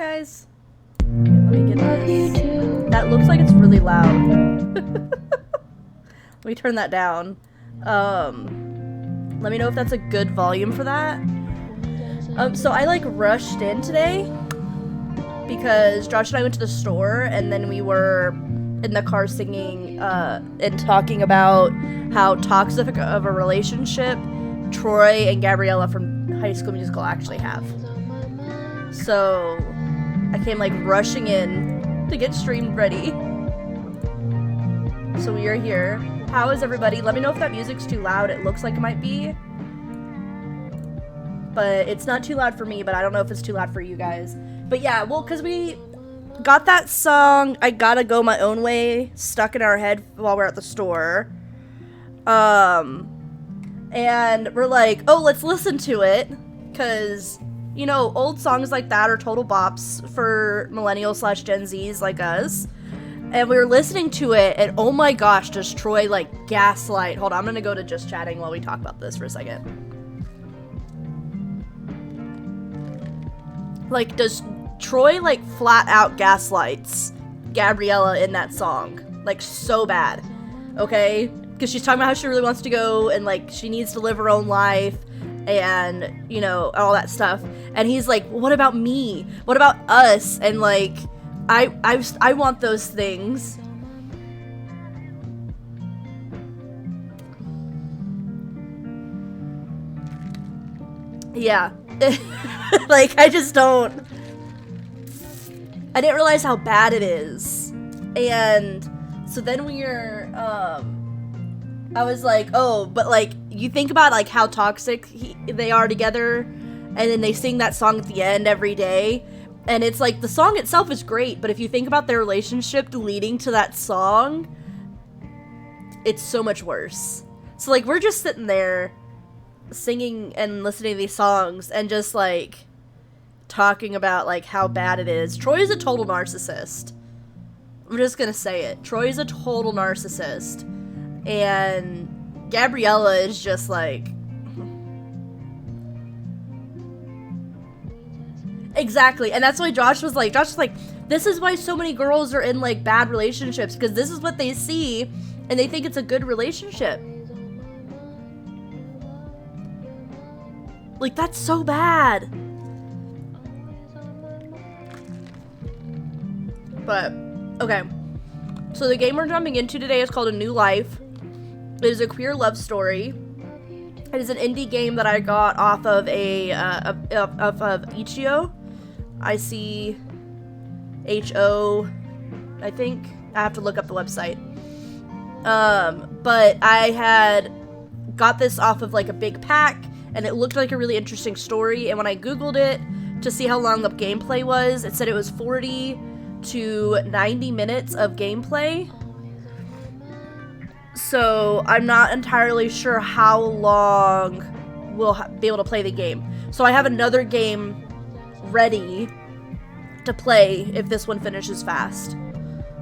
guys. Okay, let me get this. That looks like it's really loud. Let me turn that down. Let me know if that's a good volume for that. So I like rushed in today because Josh and I went to the store and then we were in the car singing and talking about how toxic of a relationship Troy and Gabriella from High School Musical actually have. So I came like rushing in to get streamed ready. So we are here. How is everybody? Let me know if that music's too loud. It looks like it might be. But it's not too loud for me, but I don't know if it's too loud for you guys. But yeah, well, because we got that song, I Gotta Go My Own Way, stuck in our head while we're at the store. And we're like, oh, let's listen to it. Because, you know, old songs like that are total bops for millennials / Gen Zs like us. And we were listening to it, and oh my gosh, does Troy, like, gaslight. Hold on, I'm gonna go to just chatting while we talk about this for a second. Like, does Troy, like, flat out gaslights Gabriella in that song? Like, so bad. Okay? Because she's talking about how she really wants to go, and, like, she needs to live her own life, and, you know, all that stuff. And he's like, well, what about me? What about us? And, like, I want those things. Yeah. Like, I just don't. I didn't realize how bad it is. And so then I was like, oh, but like, you think about like how toxic they are together, and then they sing that song at the end every day. And it's like, the song itself is great, but if you think about their relationship leading to that song, it's so much worse. So, like, we're just sitting there singing and listening to these songs and just, like, talking about, like, how bad it is. Troy is a total narcissist. I'm just gonna say it. Troy is a total narcissist. And Gabriella is just, like... Exactly, and that's why Josh was like, this is why so many girls are in, like, bad relationships, because this is what they see, and they think it's a good relationship. Like, that's so bad. But, okay. So the game we're jumping into today is called A New Life. It is a queer love story. It is an indie game that I got off of of Itch.io. ICHO, I think. I have to look up the website. But I had got this off of like a big pack, and it looked like a really interesting story, and when I googled it to see how long the gameplay was, it said it was 40 to 90 minutes of gameplay. So I'm not entirely sure how long we'll be able to play the game. So I have another game ready to play if this one finishes fast.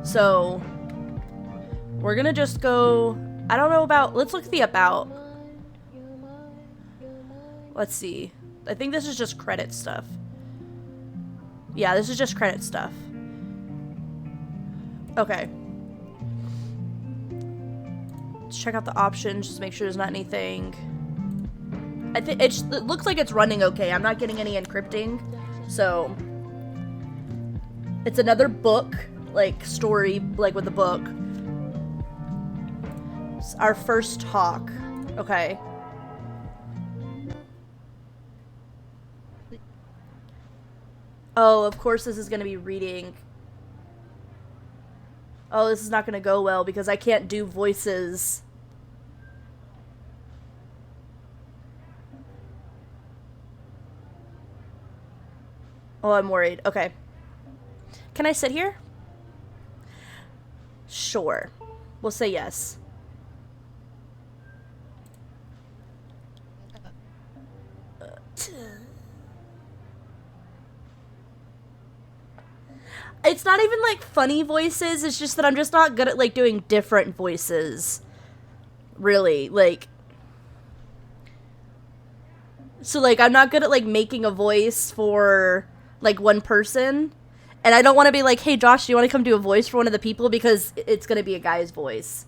So we're gonna just go, I don't know about, let's look at the about. Let's see. I think this is just credit stuff. Yeah, this is just credit stuff. Okay. Let's check out the options, just make sure there's not anything. I think it looks like it's running okay. I'm not getting any encrypting. So it's another book, like story, like with the book. It's our first talk. Okay. Oh, of course this is going to be reading. Oh, this is not going to go well because I can't do voices. Oh, I'm worried. Okay. Can I sit here? Sure. We'll say yes. It's not even, like, funny voices. It's just that I'm just not good at, like, doing different voices. Really. Like... So, like, I'm not good at, like, making a voice for like one person. And I don't want to be like, hey, Josh, do you want to come do a voice for one of the people? Because it's going to be a guy's voice.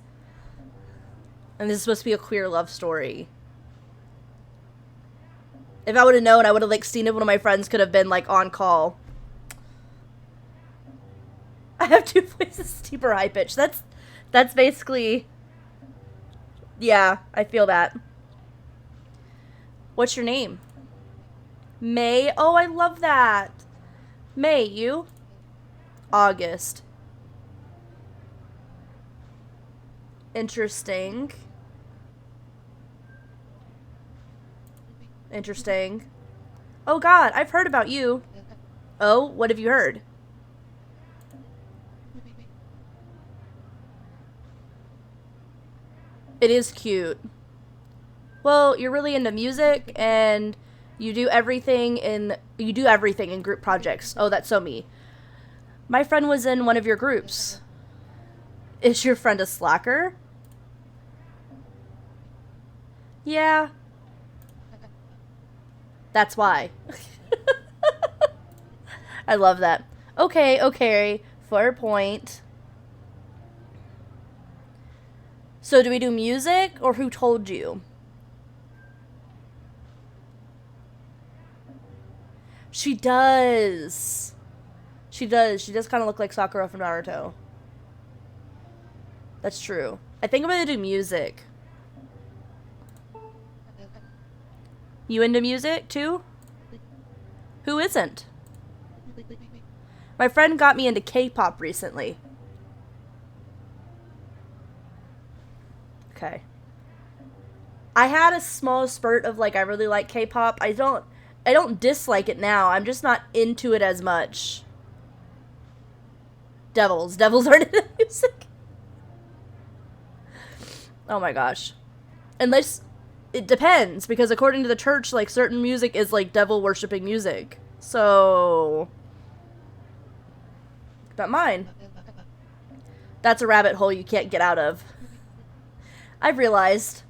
And this is supposed to be a queer love story. If I would have known, I would have, like, seen if one of my friends could have been, like, on call. I have two voices, deep or high pitch. That's basically... Yeah, I feel that. What's your name? May? Oh, I love that. May, you? August. Interesting. Interesting. Oh god, I've heard about you. Oh, what have you heard? It is cute. Well, you're really into music and you do everything in group projects. Oh, that's so me. My friend was in one of your groups. Is your friend a slacker? Yeah. That's why. I love that. Okay, okay. Fair point. So do we do music or who told you? She does. She does. She does kind of look like Sakura from Naruto. That's true. I think I'm gonna do music. You into music too? Who isn't? My friend got me into K-pop recently. Okay. I had a small spurt of like I really like K-pop. I don't dislike it now. I'm just not into it as much. Devils aren't into music. Oh my gosh. Unless it depends, because according to the church, like certain music is like devil worshipping music. So not mine. That's a rabbit hole you can't get out of. I've realized.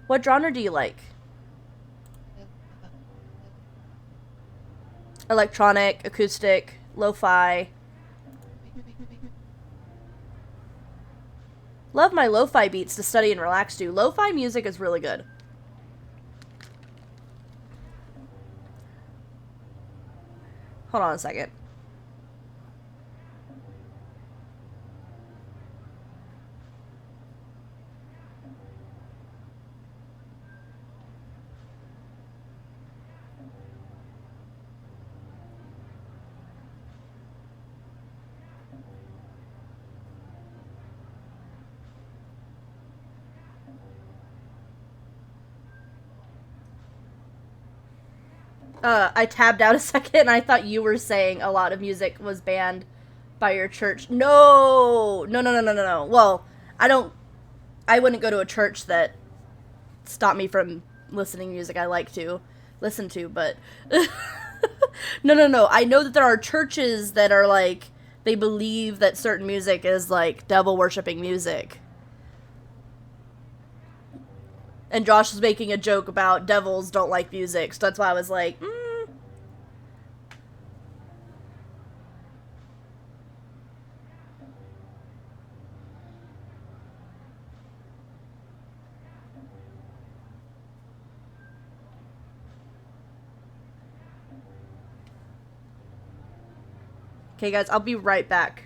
What genre do you like? Electronic, acoustic, lo-fi. Love my lo-fi beats to study and relax to. Lo-fi music is really good. Hold on a second. I tabbed out a second and I thought you were saying a lot of music was banned by your church. No. No. Well, I wouldn't go to a church that stopped me from listening to music I like to listen to, but no. I know that there are churches that are like, they believe that certain music is like devil worshipping music. And Josh was making a joke about devils don't like music, so that's why I was like, Okay, guys, I'll be right back.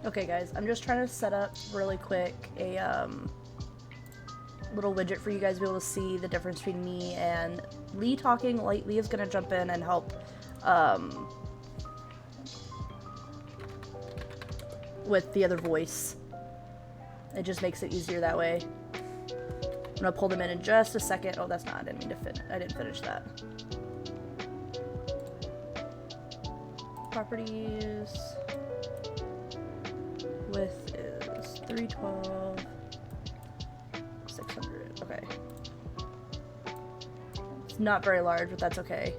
Okay, guys, I'm just trying to set up really quick a little widget for you guys to be able to see the difference between me and Lee talking. Lee is gonna jump in and help with the other voice. It just makes it easier that way. I'm gonna pull them in just a second. Oh, that's not. I didn't mean to I didn't finish that. Properties. Width is 312. 600. Okay. It's not very large, but that's okay.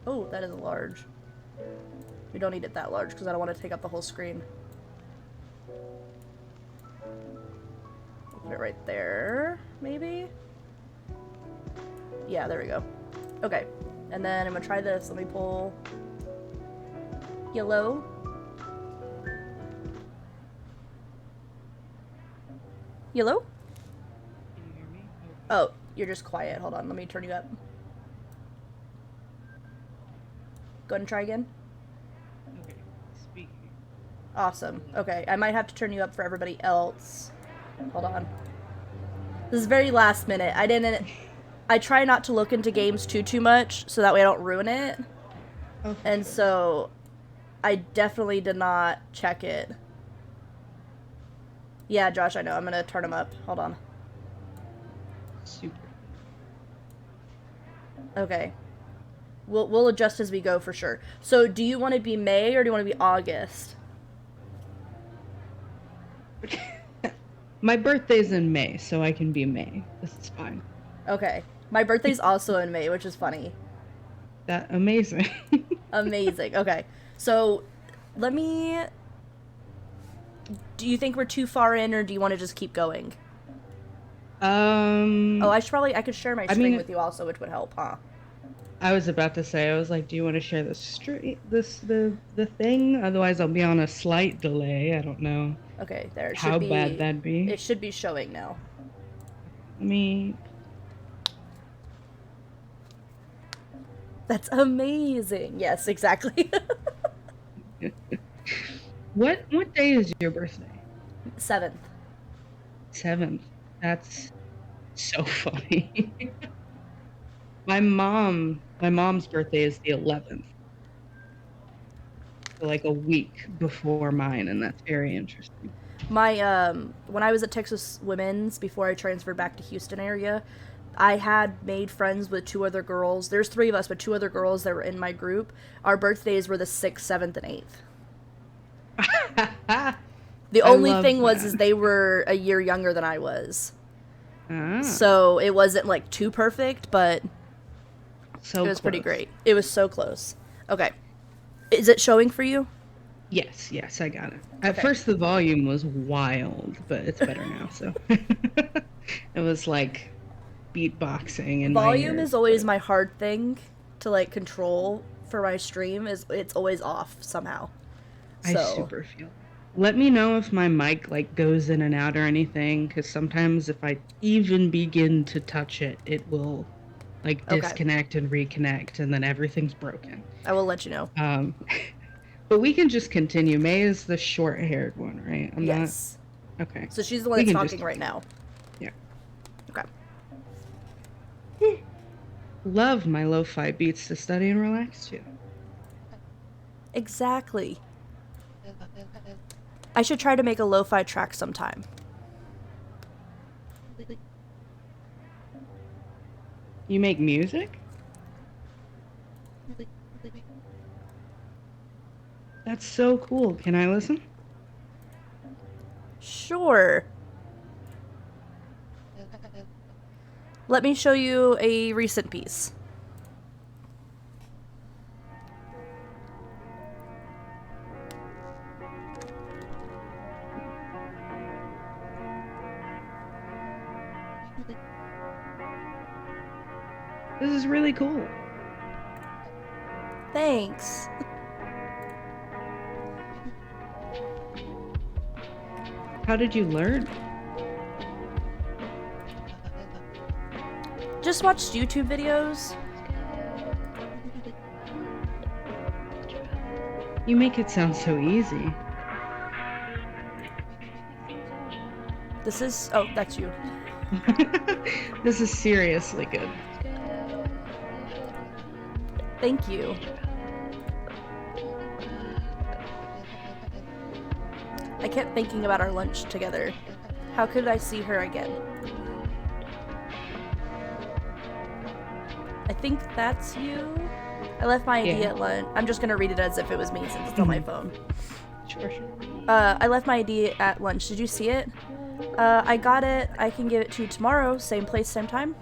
Oh, that is large. We don't need it that large because I don't want to take up the whole screen. Put it right there, maybe? Yeah, there we go. Okay, and then I'm gonna try this. Let me pull yellow. Yellow? Can you hear me? Oh, you're just quiet. Hold on, let me turn you up. Go ahead and try again. Okay, speaking. Awesome. Okay, I might have to turn you up for everybody else. Hold on. This is very last minute. I try not to look into games too much so that way I don't ruin it. Oh, and sure. So I definitely did not check it. Yeah, Josh, I know. I'm gonna turn him up. Hold on. Super. Okay. We'll adjust as we go for sure. So do you want to be May or do you want to be August? My birthday's in May, so I can be May. This is fine. Okay. My birthday's also in May, which is funny. That amazing. Amazing. Okay. So let me... Do you think we're too far in or do you want to just keep going? Oh, I could share my screen with you also, which would help, huh? I was about to say, I was like, do you want to share the thing? Otherwise I'll be on a slight delay. I don't know. Okay, there. It How bad that'd be. It should be showing now. Let me... That's amazing. Yes, exactly. What day is your birthday? 7th. 7th. That's so funny. My mom's birthday is the 11th. So like a week before mine, and that's very interesting. My when I was at Texas Women's before I transferred back to Houston area, I had made friends with 2 other girls. There's 3 of us, but 2 other girls that were in my group. Our birthdays were the 6th, 7th, and 8th. The only thing was they were a year younger than I was. So it wasn't like too perfect, but it was pretty great. It was so close. Okay. Is it showing for you? Yes, I got it. At first the volume was wild, but it's better now, so. It was like beatboxing and volume is always my hard thing to like control for my stream. It's always off somehow. So. I super feel. Let me know if my mic like goes in and out or anything, because sometimes if I even begin to touch it, it will like disconnect and reconnect, and then everything's broken. I will let you know. But we can just continue. May is the short-haired one, right? Yes. Not... Okay. So she's the one that's talking right now. Yeah. Okay. Love my lo-fi beats to study and relax to. Exactly. I should try to make a lo-fi track sometime. You make music? That's so cool. Can I listen? Sure. Let me show you a recent piece. This is really cool. Thanks. How did you learn? Just watched YouTube videos. You make it sound so easy. This is... Oh, that's you. This is seriously good. Thank you. I kept thinking about our lunch together. How could I see her again? I think that's you. I left my ID at lunch. I'm just gonna read it as if it was me since it's on my phone. Sure. I left my ID at lunch. Did you see it? I got it. I can give it to you tomorrow. Same place, same time.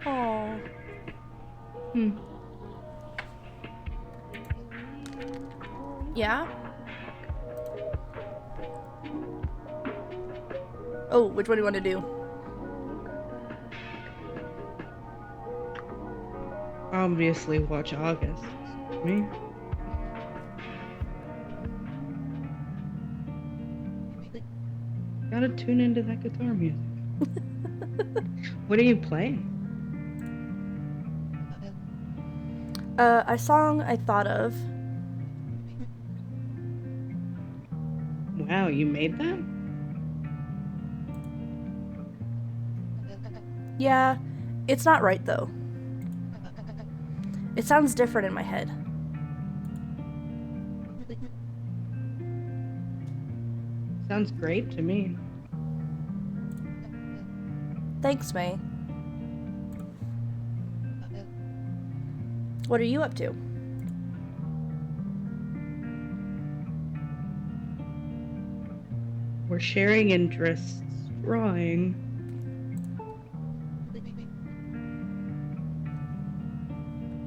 Oh. Yeah? Oh, which one do you want to do? Obviously watch August. Me? Gotta tune into that guitar music. What are you playing? A song I thought of. Wow, you made that? Yeah, it's not right though. It sounds different in my head. Sounds great to me. Thanks, May. What are you up to? We're sharing interests. Drawing.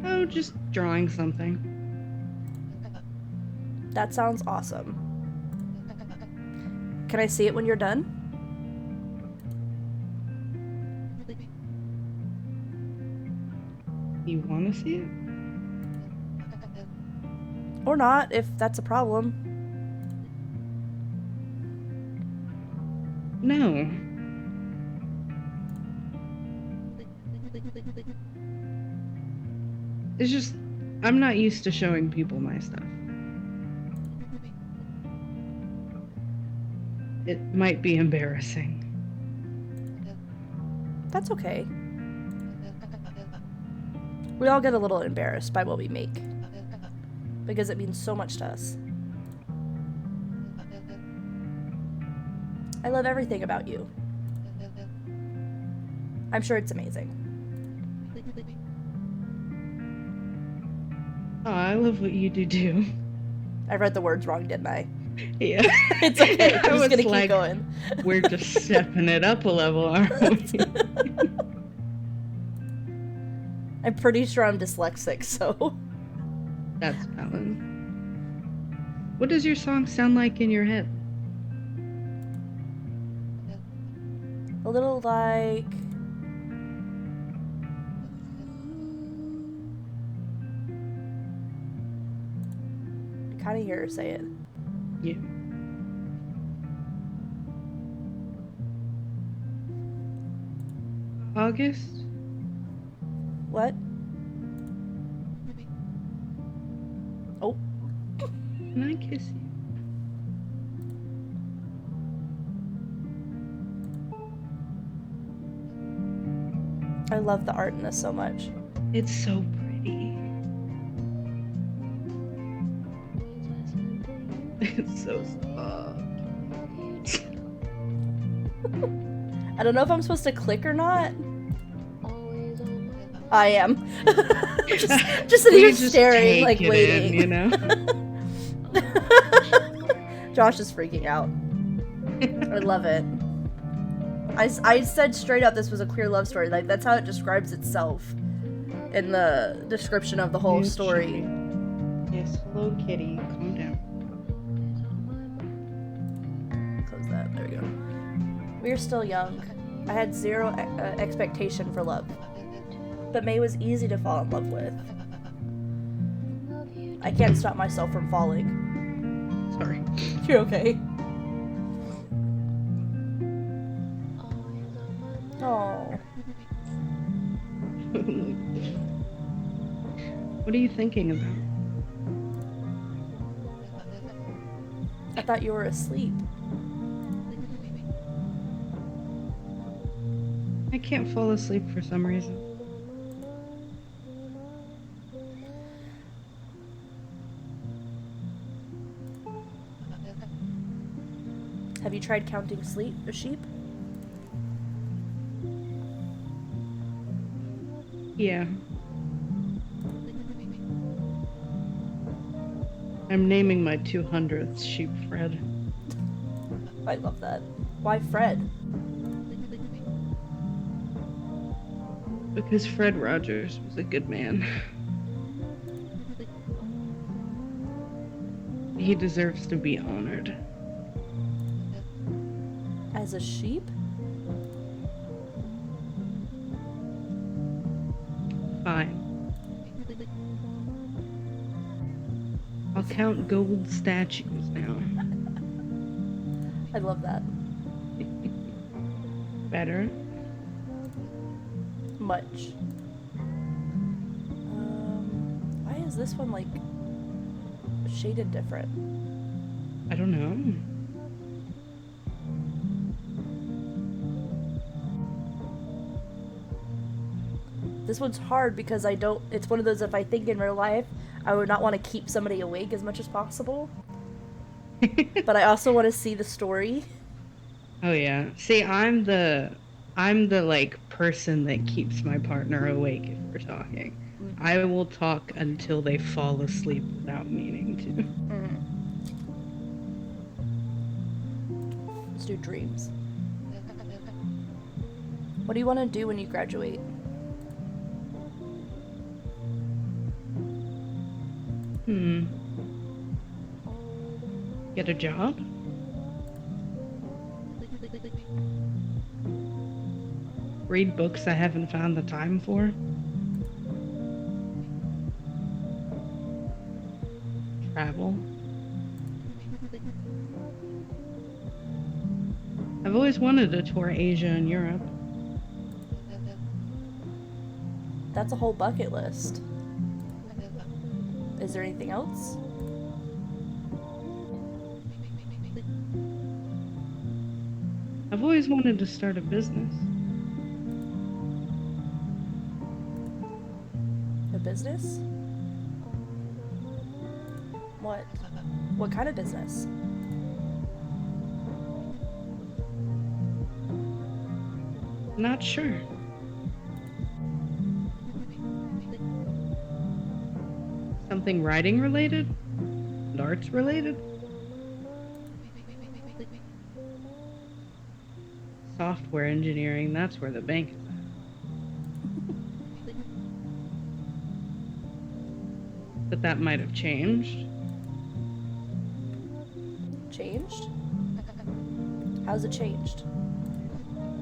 Oh, just drawing something. That sounds awesome. Can I see it when you're done? You want to see it? Or not, if that's a problem. No. It's just, I'm not used to showing people my stuff. It might be embarrassing. That's okay. We all get a little embarrassed by what we make. Because it means so much to us. I love everything about you. I'm sure it's amazing. Oh, I love what you do too. I read the words wrong, didn't I? Yeah. It's okay. I'm I just was gonna like, keep going. We're just stepping it up a level, aren't we? I'm pretty sure I'm dyslexic, so... That's valid. What does your song sound like in your head? A little like... I kind of hear her say it. Yeah. August? What? Oh. Can I kiss you? I love the art in this so much. It's so pretty. It's so soft. I don't know if I'm supposed to click or not. I am. just sitting here staring, like waiting. You know? Josh is freaking out. I love it. I said straight up this was a queer love story. Like, that's how it describes itself in the description of the whole story. Yes, hello kitty. Calm down. Close that. There we go. We are still young. I had zero expectation for love. But May was easy to fall in love with. I can't stop myself from falling. Sorry. You're okay. What are you thinking about? I thought you were asleep. I can't fall asleep for some reason. Have you tried counting sheep? Yeah. I'm naming my 200th sheep Fred. I love that. Why Fred? Because Fred Rogers was a good man. He deserves to be honored. As a sheep? Fine. I'll count gold statues now. I love that. Better? Much. Why is this one like shaded different? I don't know. This one's hard because it's one of those, if I think in real life, I would not want to keep somebody awake as much as possible. But I also want to see the story. Oh yeah. See, I'm the like person that keeps my partner awake if we're talking. Mm-hmm. I will talk until they fall asleep without meaning to. Mm-hmm. Let's do dreams. What do you want to do when you graduate? Get a job? Read books I haven't found the time for? Travel? I've always wanted to tour Asia and Europe. That's a whole bucket list. Is there anything else? I've always wanted to start a business. A business? What? What kind of business? Not sure. Something writing related? And arts related? Software engineering, that's where the bank is at. But that might have changed. Changed? How's it changed?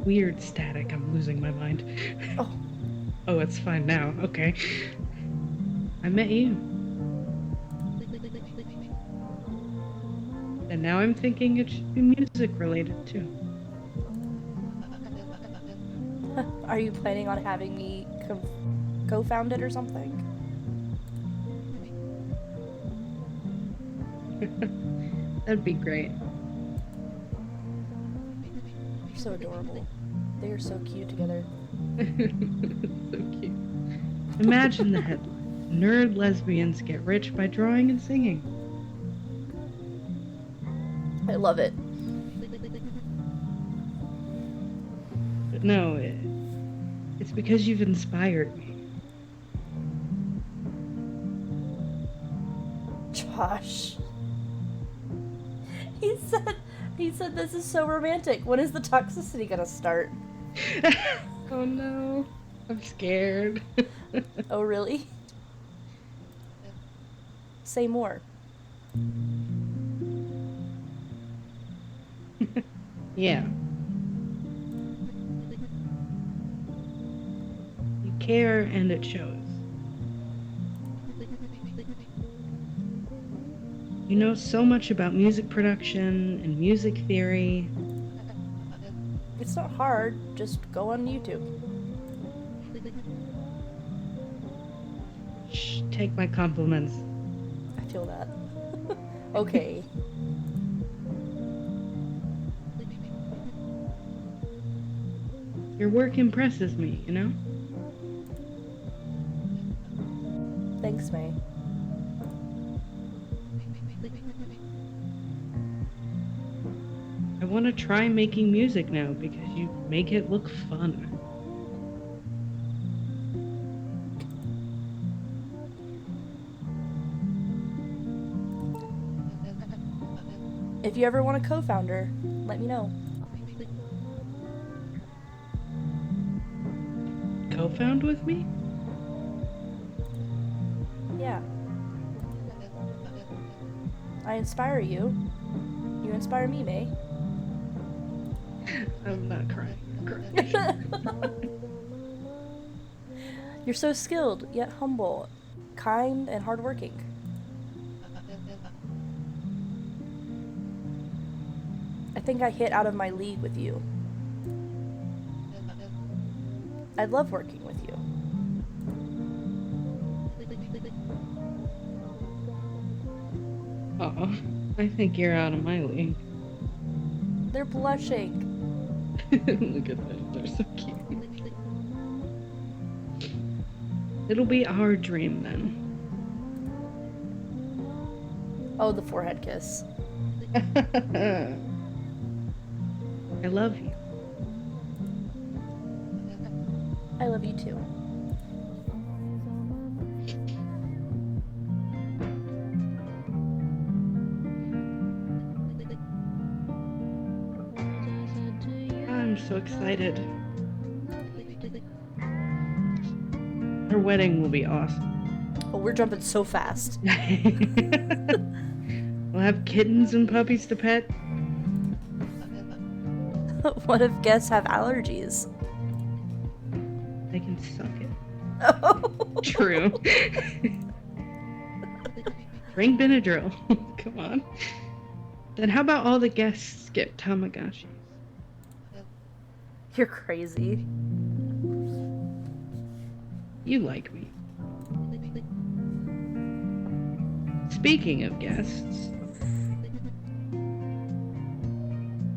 Weird static, I'm losing my mind. Oh. Oh, it's fine now, okay. I met you. And now I'm thinking it should be music related too. Are you planning on having me co-found it or something? That'd be great. You're so adorable. They are so cute together. So cute. Imagine the headline. Nerd lesbians get rich by drawing and singing. I love it. But no, it's because you've inspired me. Josh. He said this is so romantic. When is the toxicity gonna start? Oh no. I'm scared. Oh really? Say more. Yeah. You care and it shows. You know so much about music production and music theory. It's not hard. Just go on YouTube. Shh, take my compliments. I feel that. Okay. Your work impresses me, you know? Thanks, May. I want to try making music now because you make it look fun. If you ever want a co-founder, let me know. Co-found with me? Yeah. I inspire you. You inspire me, May. I'm not crying. You're so skilled, yet humble, kind, and hardworking. I think I hit out of my league with you. I love working with you. Aw, I think you're out of my league. They're blushing. Look at them, they're so cute. It'll be our dream then. Oh, the forehead kiss. I love you. I love you too. I'm so excited. Her wedding will be awesome. Oh, we're jumping so fast. We'll have kittens and puppies to pet. What if guests have allergies? They can suck it. Oh. True. Bring Benadryl. Come on. Then how about all the guests get Tamagotchis? You're crazy. You like me. Speaking of guests,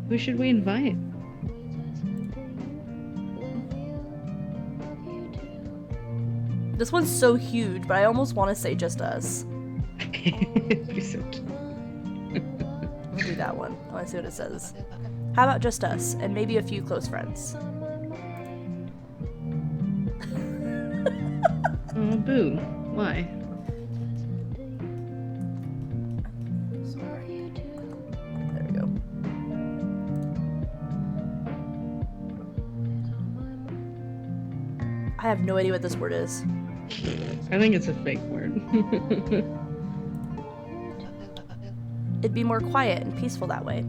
who should we invite? This one's so huge, but I almost want to say just us. It'd be so cute. We'll do that one. I want to see what it says. How about just us, and maybe a few close friends? Oh, boo. Why? There we go. I have no idea what this word is. I think it's a fake word. It'd be more quiet and peaceful that way.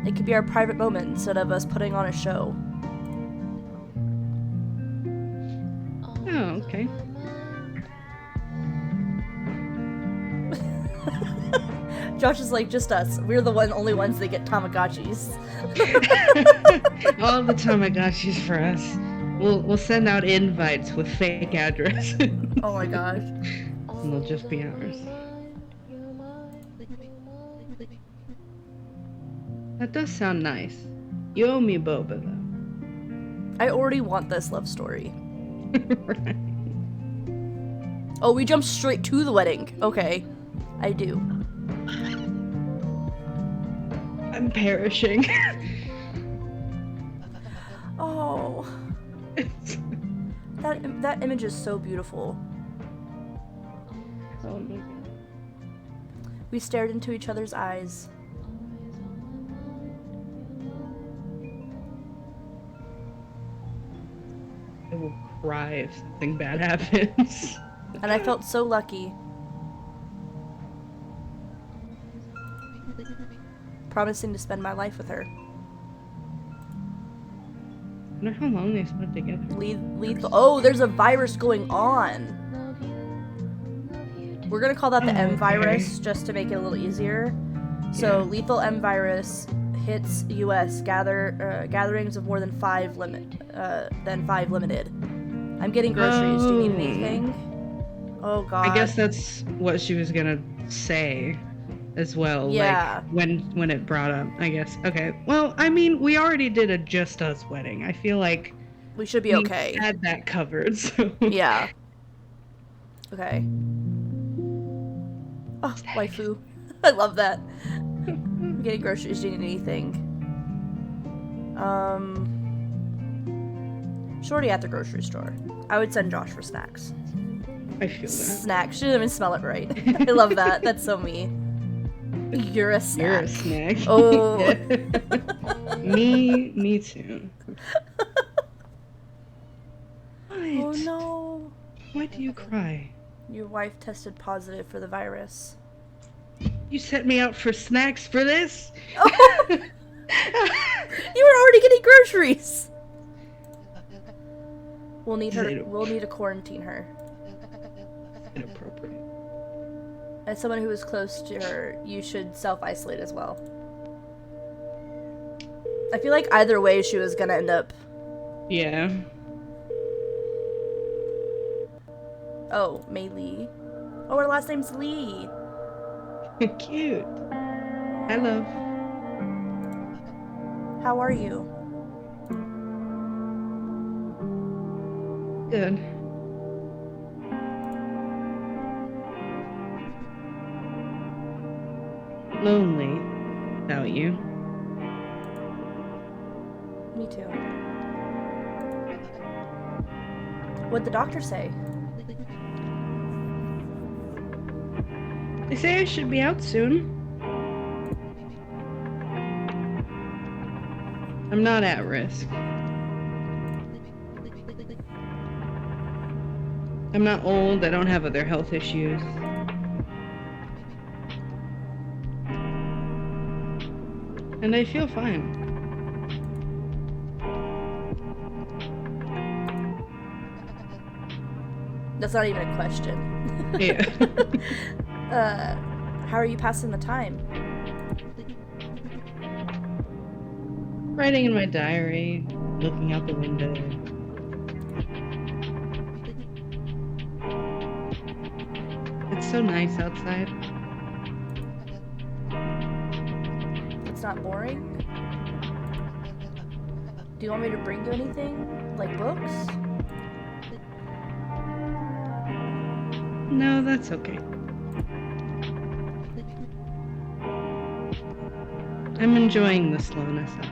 It could be our private moment instead of us putting on a show. Oh, okay. Josh is like, just us. We're the only ones that get Tamagotchis. All the Tamagotchis for us. We'll send out invites with fake addresses. Oh my gosh. And they'll just be ours. That does sound nice. You owe me boba, though. I already want this love story. Right. Oh, we jumped straight to the wedding. Okay. I do. I'm perishing. Oh. That image is so beautiful. Oh my god. We stared into each other's eyes. I will cry if something bad happens. And I felt so lucky. Promising to spend my life with her. I wonder how long they spent together. Lethal. Oh, there's a virus going on. We're gonna call that the M virus just to make it a little easier. So Yeah. lethal M virus hits U.S. Gatherings of more than 5 limited. I'm getting groceries. Do you need anything? Oh God. I guess that's what she was gonna say as well. Yeah. Like when it brought up, I guess. Okay. Well, I mean, we already did a just us wedding. I feel like we should be okay. We had that covered. So yeah. Okay. Oh, waifu. I love that. I'm getting groceries. Do you need anything? Shorty at the grocery store. I would send Josh for snacks. I feel that. Snacks. She didn't even smell it right. I love that. That's so me. You're a snack. You're a snack. Oh. Me too. What? Oh no. Why do you cry? Your wife tested positive for the virus. You set me out for snacks for this? Oh. You were already getting groceries. We'll need to quarantine her. Inappropriate. As someone who is close to her, you should self-isolate as well. I feel like either way she was gonna end up. Yeah. Oh, Mei Lee. Oh, her last name's Lee. Cute. I love. How are you? Good. Lonely without you. Me too. What'd the doctor say? They say I should be out soon. I'm not at risk. I'm not old, I don't have other health issues. And I feel fine. That's not even a question. Yeah. How are you passing the time? Writing in my diary, looking out the window. It's so nice outside. It's not boring? Do you want me to bring you anything? Like books? No, that's okay. I'm enjoying the slowness of it.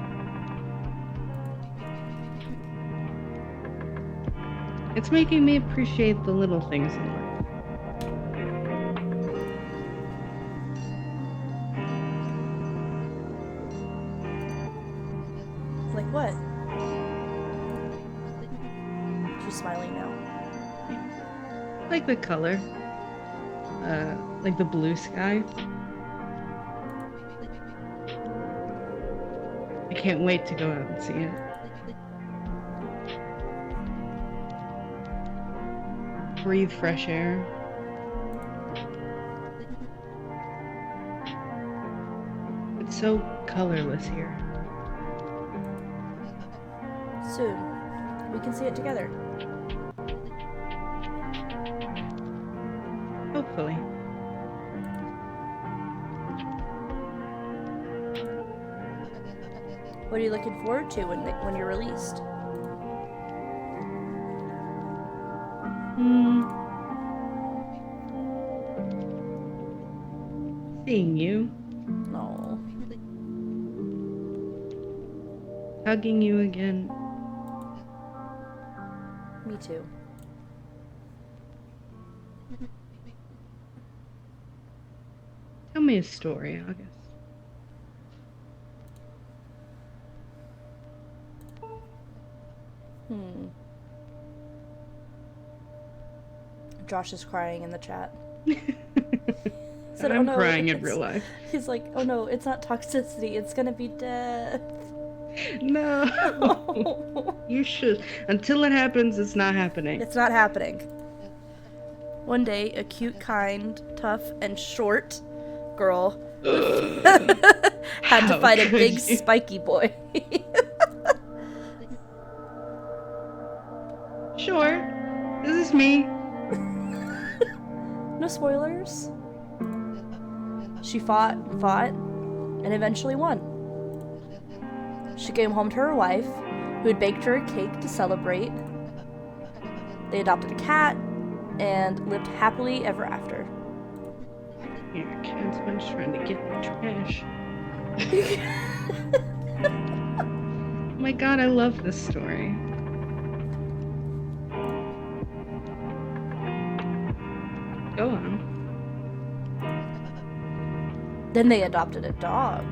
It's making me appreciate the little things in life. Like what? She's smiling now. Like the color. Like the blue sky. I can't wait to go out and see it. Breathe fresh air. It's so colorless here. Soon. We can see it together. Hopefully. What are you looking forward to when you're released? Seeing you. No. Hugging you again. Me too. Tell me a story, August. Josh is crying in the chat. So, I'm crying in real life. He's like, oh no, it's not toxicity, it's gonna be death. No. You should. Until it happens, it's not happening. It's not happening. One day, a cute, kind, tough, and short girl had to fight a big, spiky boy. Sure. Excuse me. No spoilers. She fought and fought, and eventually won. She came home to her wife, who had baked her a cake to celebrate. They adopted a cat, and lived happily ever after. Yeah, cat's been trying to get my trash. Oh my god, I love this story. Go on. Then they adopted a dog.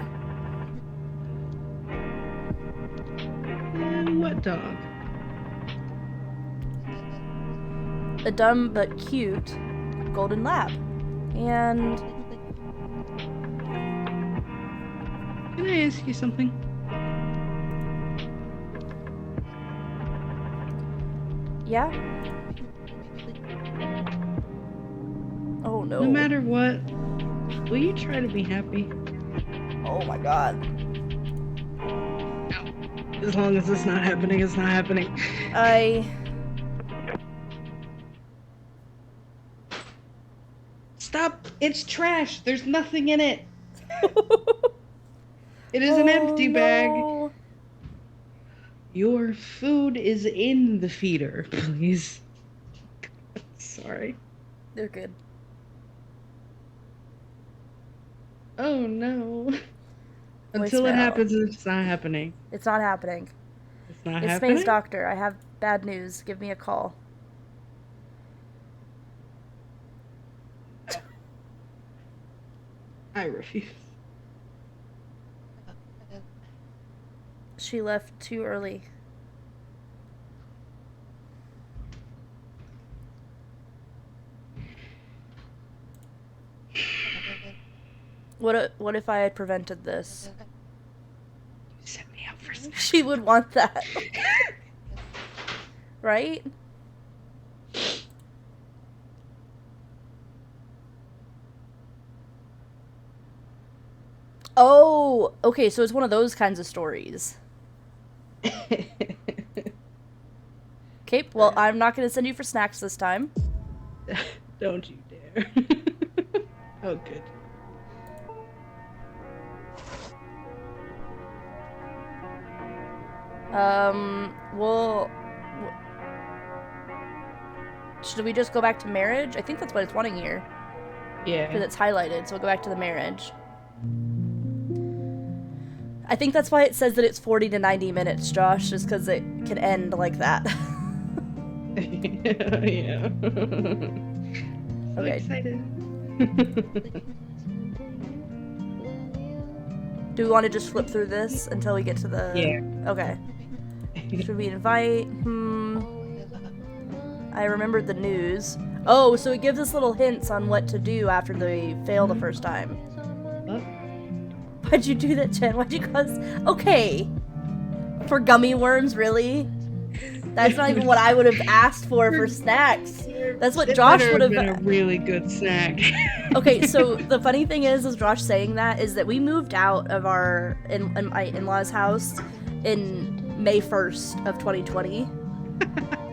What dog? A dumb but cute golden lab. And Can I ask you something? yeah. Oh no. No matter what, will you try to be happy? Oh my god. No. As long as it's not happening, it's not happening. Stop! It's trash! There's nothing in it! It is an empty bag. No. Your food is in the feeder, please. Sorry. They're good. Oh no. Until it happens, it's not happening. It's not happening. It's not It's happening? Space Doctor. I have bad news. Give me a call. I refuse. She left too early. What if I had prevented this? You set me up for snacks. She would want that. Right? Oh, okay, so it's one of those kinds of stories. Okay, well, I'm not going to send you for snacks this time. Don't you dare. Oh, good. Well, should we just go back to marriage? I think that's what it's wanting here. Yeah. Because it's highlighted, so we'll go back to the marriage. I think that's why it says that it's 40 to 90 minutes, Josh, just because it can end like that. Yeah. So Okay. excited. Do we want to just flip through this until we get to the... Yeah. Okay. Should we invite? I remembered the news. Oh, so it gives us little hints on what to do after they fail the first time. Oh. Why'd you do that, Jen? Why'd you cause... Okay. For gummy worms, really? That's not even what I would have asked for snacks. That's what Josh would have been a really good snack. Okay, so the funny thing is Josh saying that is that we moved out of our my in-laws' house in May 1st of 2020.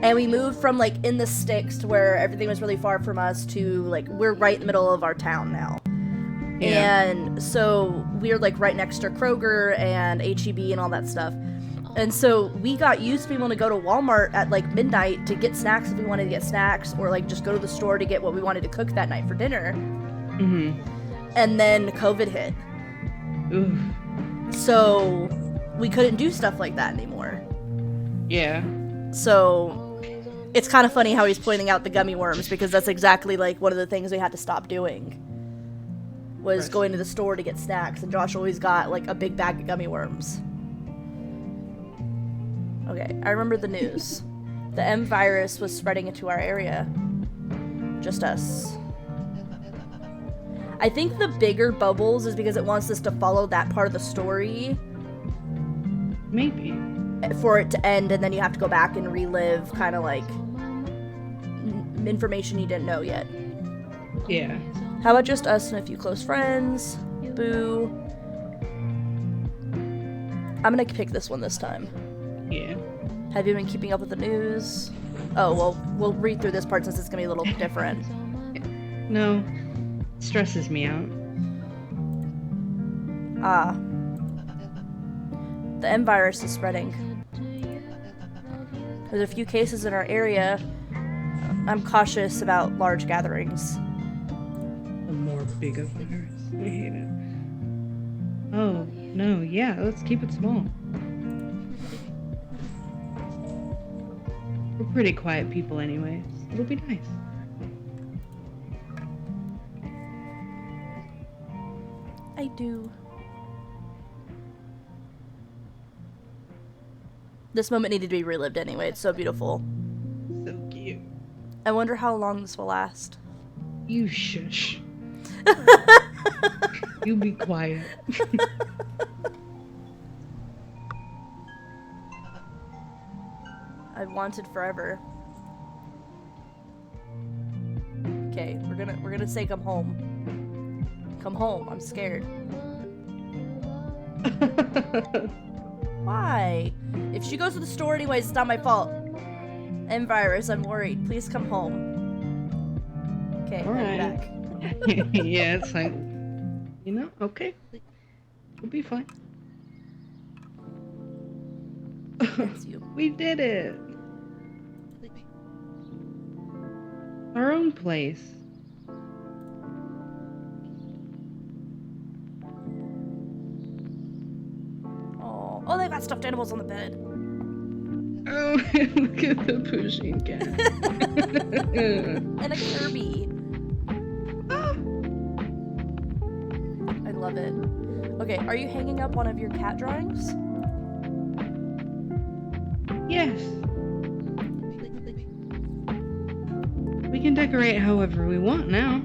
And we moved from like in the sticks to where everything was really far from us to like we're right in the middle of our town now. Yeah. And so we're like right next to Kroger and H-E-B and all that stuff. And so we got used to being able to go to Walmart at like midnight to get snacks if we wanted to get snacks, or like just go to the store to get what we wanted to cook that night for dinner. Mm-hmm. And then COVID hit. Oof. So we couldn't do stuff like that anymore. Yeah. So it's kind of funny how he's pointing out the gummy worms, because that's exactly like one of the things we had to stop doing was going to the store to get snacks, and Josh always got like a big bag of gummy worms. Okay, I remember the news. The M virus was spreading into our area. Just us. I think the bigger bubbles is because it wants us to follow that part of the story. Maybe. For it to end, and then you have to go back and relive kind of like information you didn't know yet. Yeah. How about just us and a few close friends? Boo. I'm gonna pick this one this time. Yeah. Have you been keeping up with the news? Oh, well, we'll read through this part since it's gonna be a little different. No, stresses me out. Ah. The M virus is spreading. There's a few cases in our area. I'm cautious about large gatherings. The more bigger virus. I hate it. Oh, no, yeah, let's keep it small. We're pretty quiet people anyways. It'll be nice. I do. This moment needed to be relived anyway. It's so beautiful. So cute. I wonder how long this will last. You shush. You be quiet. I've wanted forever. Okay, we're gonna say come home. Come home. I'm scared. Why? If she goes to the store anyways, it's not my fault. M virus, I'm worried. Please come home. Okay, All right. I'm back. Yeah, it's like, you know, okay. We'll be fine. It's you. We did it. Our own place. Oh, they got stuffed animals on the bed. Oh, look at the pushing cat. And a Kirby. I love it. Okay, are you hanging up one of your cat drawings? Yes. We can decorate however we want now.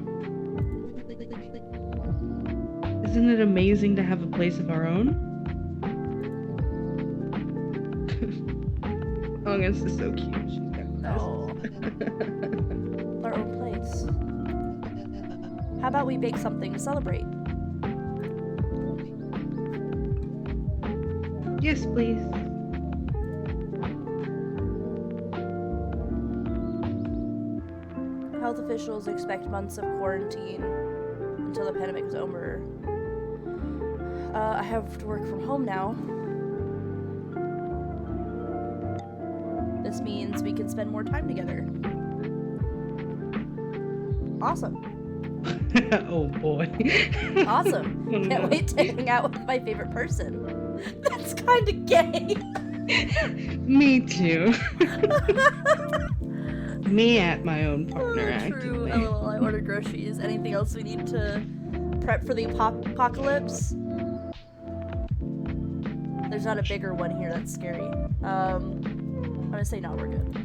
Isn't it amazing to have a place of our own? August is so cute. She's got No. Our own place. How about we bake something to celebrate? Yes, please. Health officials expect months of quarantine until the pandemic is over. I have to work from home now. This means we can spend more time together. Awesome. Oh boy. Awesome. Can't wait to hang out with my favorite person. That's kind of gay. Me too. Me at my own partner, True. actively. LOL, I ordered groceries. Anything else we need to prep for the apocalypse? There's not a bigger one here that's scary. I'm gonna say no, we're good.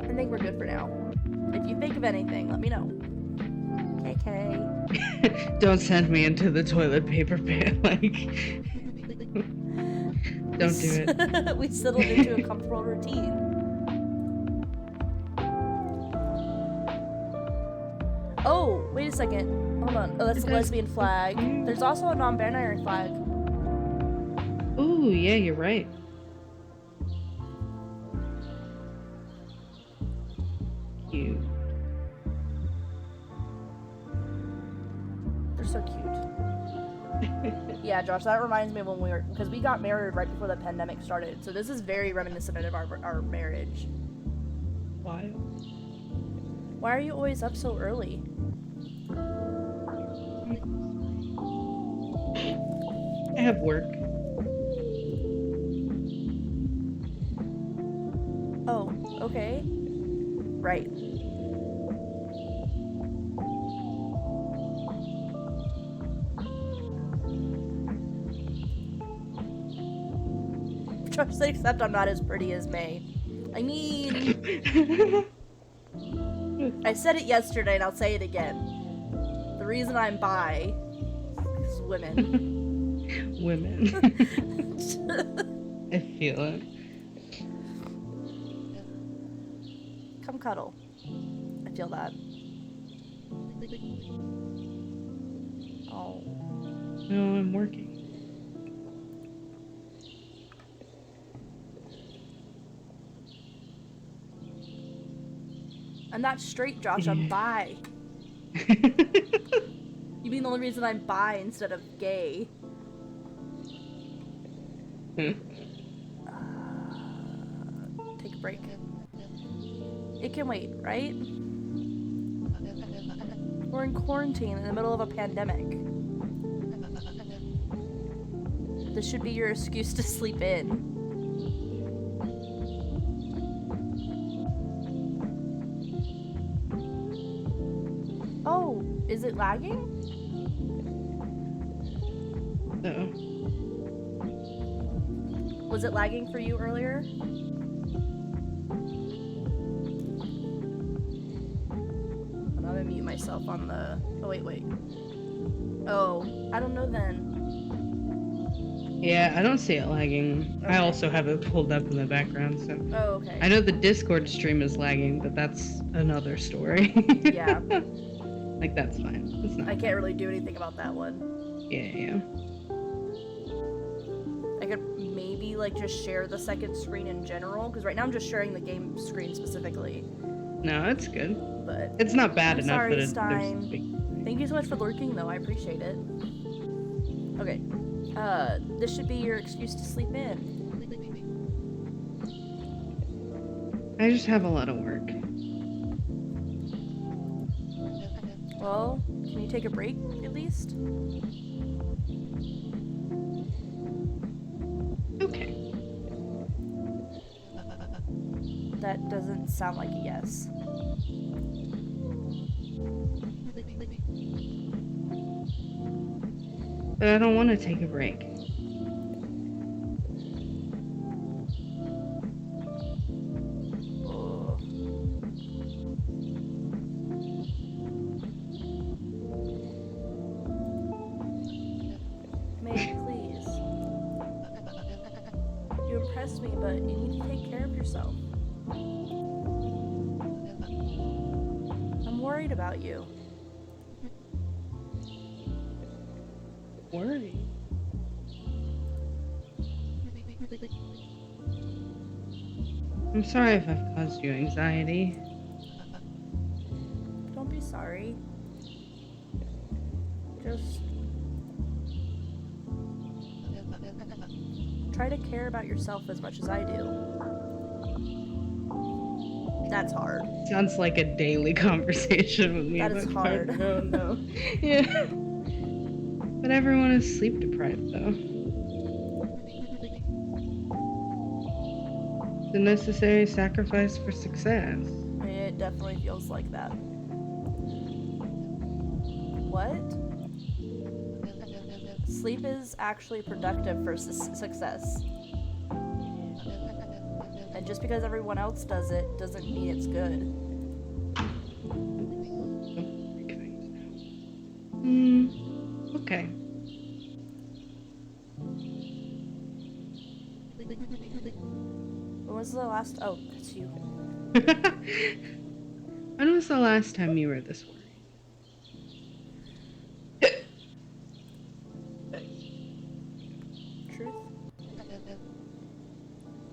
I think we're good for now. If you think of anything, let me know. KK. Don't send me into the toilet paper pit, like... Don't do it. We settled into a comfortable routine. Oh, wait a second. Hold on. Oh, that's a lesbian flag. There's also a non-binary flag. Ooh, yeah, you're right. Cute. They're so cute. Yeah, Josh, that reminds me of when because we got married right before the pandemic started. So this is very reminiscent of our marriage. Why? Why are you always up so early? I have work. Oh, okay. Right. Just except I'm not as pretty as May. I mean... I said it yesterday and I'll say it again. The reason I'm bi is women. Women. I feel it. Come cuddle. I feel that. Oh. No, I'm working. I'm not straight, Josh. I'm bi. You mean the only reason I'm bi instead of gay? Take a break. It can wait, right? We're in quarantine in the middle of a pandemic. This should be your excuse to sleep in. Oh, is it lagging? No. Was it lagging for you earlier? I'm gonna mute myself on the... Oh, wait. Oh, I don't know then. Yeah, I don't see it lagging. Okay. I also have it pulled up in the background, so... Oh, okay. I know the Discord stream is lagging, but that's another story. Yeah. Like, that's fine. It's not I can't really do anything about that one. Yeah. I could maybe, like, just share the second screen in general, because right now I'm just sharing the game screen specifically. No, it's good. But it's not bad enough sorry, that it's... Stein. Thank you so much for lurking, though. I appreciate it. Okay. This should be your excuse to sleep in. I just have a lot of work. Well, can you take a break, at least? Okay. That doesn't sound like a yes. But I don't want to take a break. Oh. May, please. You impressed me, but you need to take care of yourself. I'm worried about you. Worry? I'm sorry if I've caused you anxiety. Don't be sorry. Just try to care about yourself as much as I do. That's hard. Sounds like a daily conversation with me. That is hard. Oh no. Yeah. But everyone is sleep deprived though. It's a necessary sacrifice for success. It definitely feels like that. What? Sleep is actually productive for success. And just because everyone else does it doesn't mean it's good. Okay. When was the last... Oh, it's you. When was the last time you were this worried? Truth?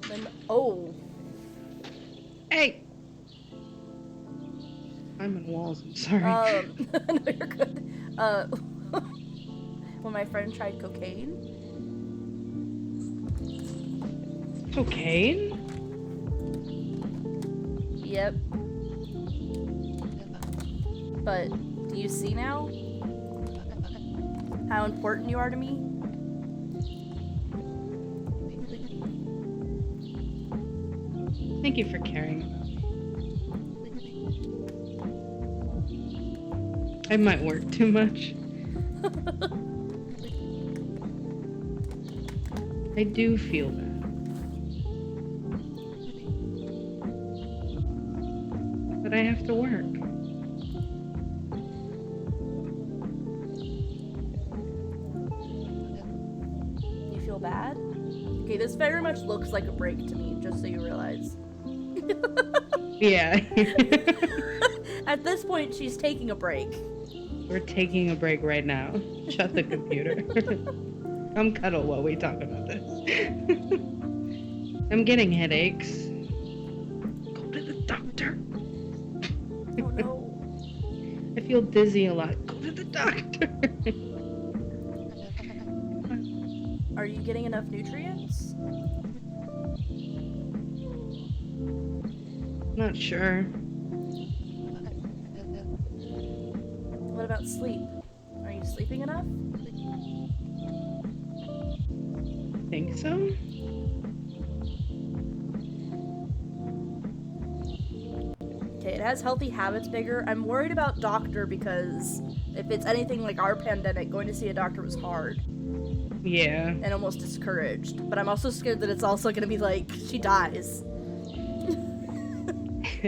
Then... Oh! Hey! I'm in walls, I'm sorry. No, you're good. When my friend tried cocaine? Cocaine? Yep. But, do you see now? How important you are to me? Thank you for caring about me. I might work too much. I do feel that. But I have to work. You feel bad? Okay, this very much looks like a break to me, just so you realize. Yeah. At this point, she's taking a break. We're taking a break right now. Shut the computer. Come cuddle while we talk about this. I'm getting headaches. Go to the doctor. feel dizzy a lot, go to the doctor. Are you getting enough nutrients? Not sure. What about sleep? Are you sleeping enough? Think so? Okay, it has healthy habits bigger. I'm worried about doctor because if it's anything like our pandemic, going to see a doctor was hard. Yeah. And almost discouraged. But I'm also scared that it's also gonna be like, she dies.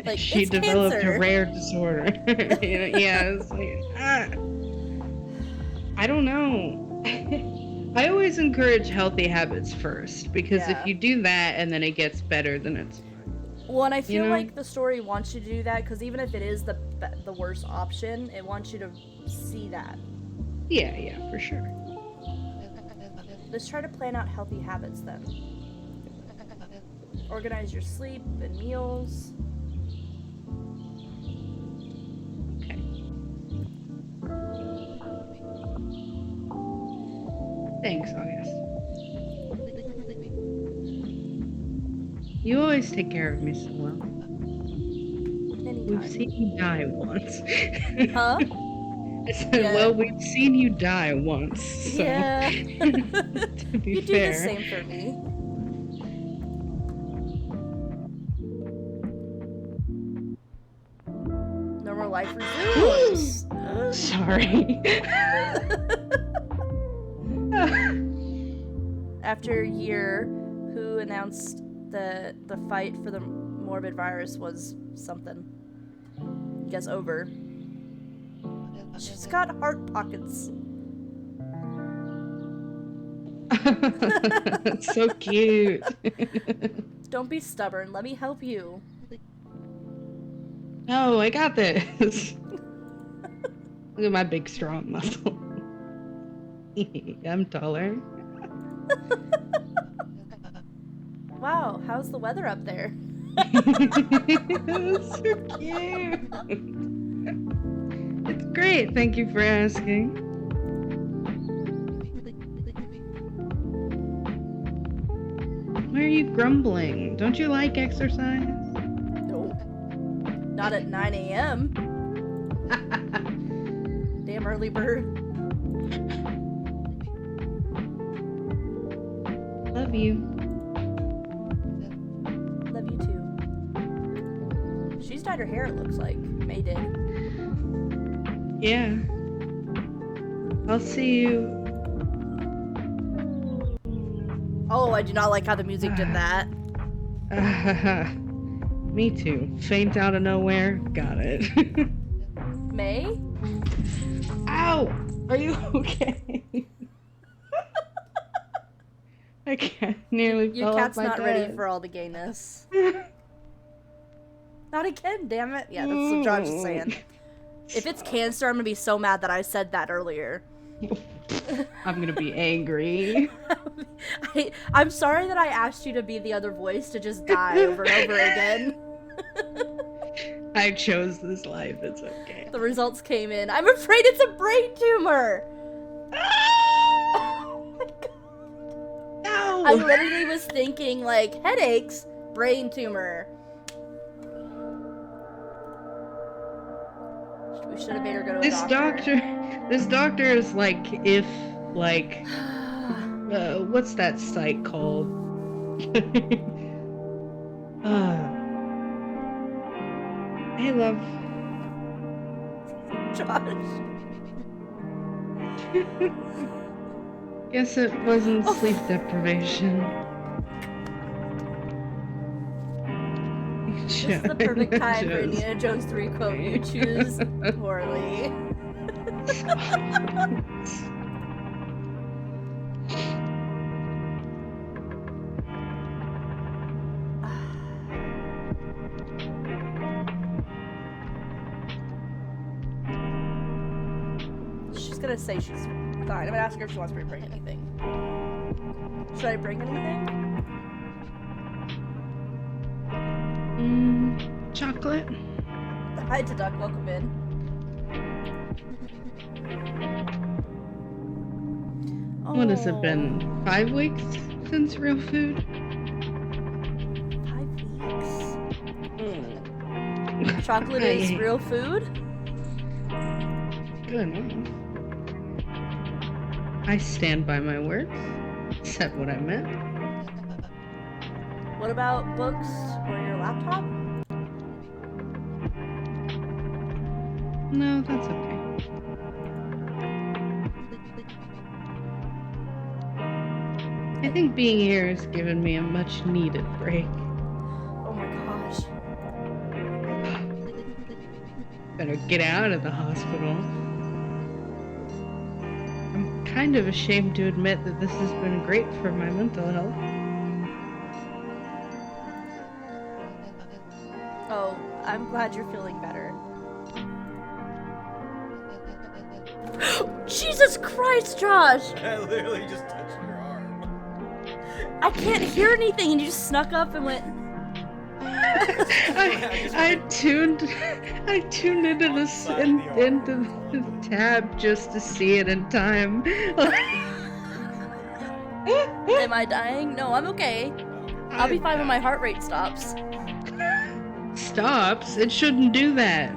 Like, she it's developed cancer. a rare disorder. Yeah, it's like, I don't know. I always encourage healthy habits first, because if you do that and then it gets better, then it's fine. Well, and I feel like the story wants you to do that, because even if it is the worst option, it wants you to see that. Yeah, for sure. Let's try to plan out healthy habits then. Organize your sleep and meals. Okay. Thanks, August. You always take care of me so well. Anytime. We've seen you die once. Huh? I said, well, we've seen you die once, so... Yeah. To be you fair. do the same for me. Normal life resumes. Sorry. After a year, who announced the fight for the morbid virus was something. You guys over. She's got heart pockets. That's so cute. Don't be stubborn. Let me help you. No, I got this. Look at my big, strong muscle. I'm taller. Wow, how's the weather up there? That's so cute. It's great. Thank you for asking. Why are you grumbling? Don't you like exercise? Nope. Not at 9 a.m. Damn early bird. Love you. Love you too. She's dyed her hair, it looks like. May did. Yeah. I'll see you. Oh, I do not like how the music did that. Me too. Faint out of nowhere. Got it. May? Ow! Are you okay? I can't nearly Your fell cat's off my not bed. ready for all the gayness. Not again, damn it. Yeah, that's what Josh is saying. If it's cancer, I'm gonna be so mad that I said that earlier. I'm gonna be angry. I'm sorry that I asked you to be the other voice to just die over and over again. I chose this life, it's okay. The results came in. I'm afraid it's a brain tumor! Oh my God. No! I literally was thinking, like, headaches, brain tumor. We should have made her go to a doctor. This doctor is like, if, like, what's that site called? Hey, love. Josh. Guess it wasn't sleep deprivation. This is the perfect time for Indiana Jones 3 quote. You choose poorly. She's gonna say she's fine. I'm gonna ask her if she wants me to bring anything. Should I bring anything? Chocolate? Hi to Duck, welcome in. What has it Oh, been? 5 weeks since real food? 5 weeks. Mm. Chocolate is real food? Good enough. I stand by my words. Said what I meant. What about books or your laptop? No, that's okay. I think being here has given me a much needed break. Oh my gosh. Better get out of the hospital. I'm kind of ashamed to admit that this has been great for my mental health. Oh, I'm glad you're feeling better. Jesus Christ, Josh! I literally just touched your arm. I can't hear anything, and you just snuck up and went. I tuned into into the tab just to see it in time. Am I dying? No, I'm okay. I'll be fine when my heart rate stops. Stops? It shouldn't do that.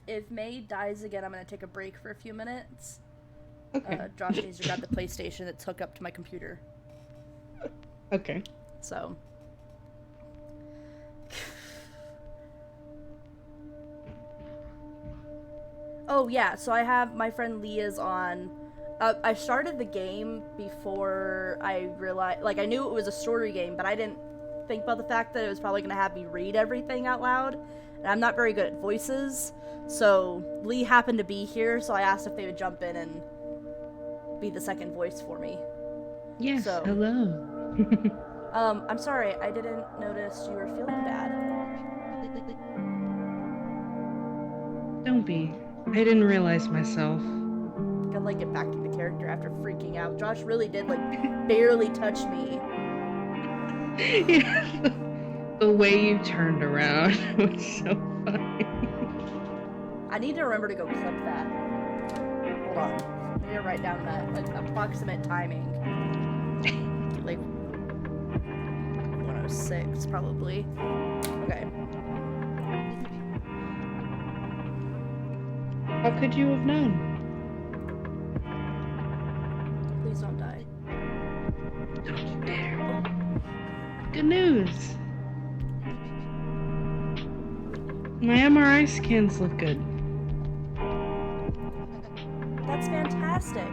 If May dies again, I'm gonna take a break for a few minutes. Okay. Josh needs to grab the PlayStation that's hooked up to my computer. Okay. So. Oh yeah, so I have my friend Leah's on. I started the game before I realized, like, I knew it was a story game, but I didn't think about the fact that it was probably gonna have me read everything out loud. And I'm not very good at voices, so Lee happened to be here, so I asked if they would jump in and be the second voice for me. Yes, So, hello. I'm sorry, I didn't notice you were feeling bad. Don't be. I didn't realize myself. Gotta, like, get back to the character after freaking out. Josh really did, like, barely touch me. Yeah. The way you turned around was so funny. I need to remember to go clip that. Hold on. I need to write down that, like, approximate timing. Like, 106, probably. Okay. How could you have known? Please don't die. Don't you dare. Good news. My MRI scans look good. That's fantastic.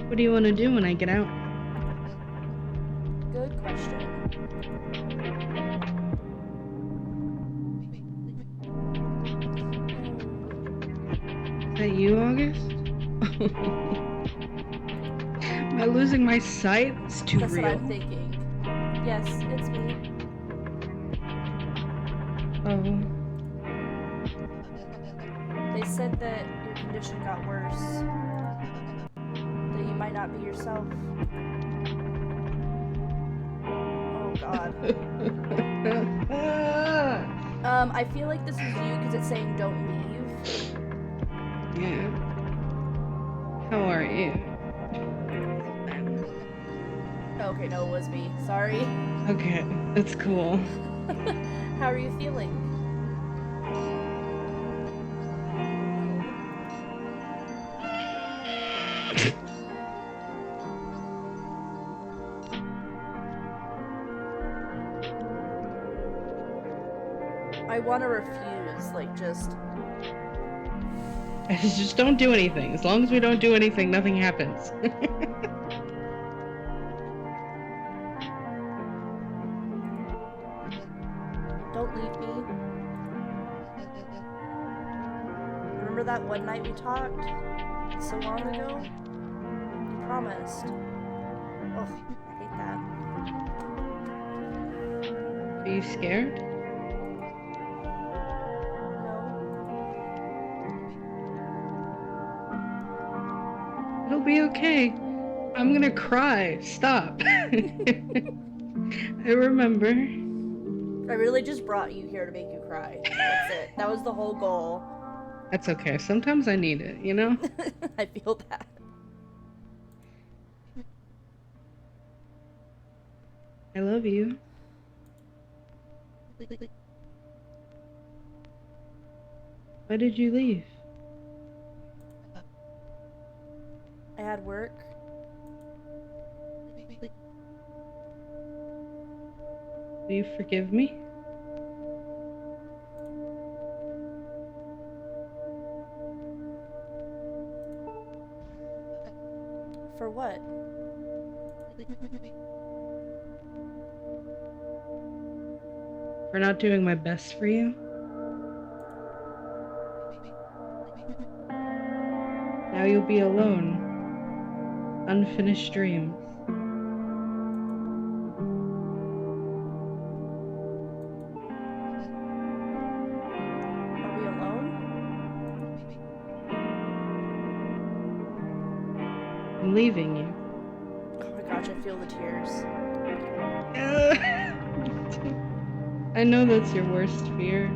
What do you want to do when I get out? Good question. Is that you, August? Am I losing my sight? It's too That's real. what I'm thinking. Yes, it's me. Oh. They said that your condition got worse. That you might not be yourself. Oh god. I feel like this is you because it's saying don't leave. Yeah. How are you? Okay, no, it was me. Sorry. Okay, that's cool. How are you feeling? I want to refuse, like, just... Just don't do anything. As long as we don't do anything, nothing happens. Don't leave me. Remember that one night we talked? So long ago? You promised. Ugh, I hate that. Are you scared? No. It'll be okay. I'm gonna cry. Stop. I remember. I really just brought you here to make you cry. That's it. That was the whole goal. That's okay. Sometimes I need it, you know? I feel that. I love you. Why did you leave? I had work. Will you forgive me? For what? For not doing my best for you? Now you'll be alone. Unfinished dreams. Are we alone? I'm leaving you. Oh my gosh, I feel the tears. I know that's your worst fear.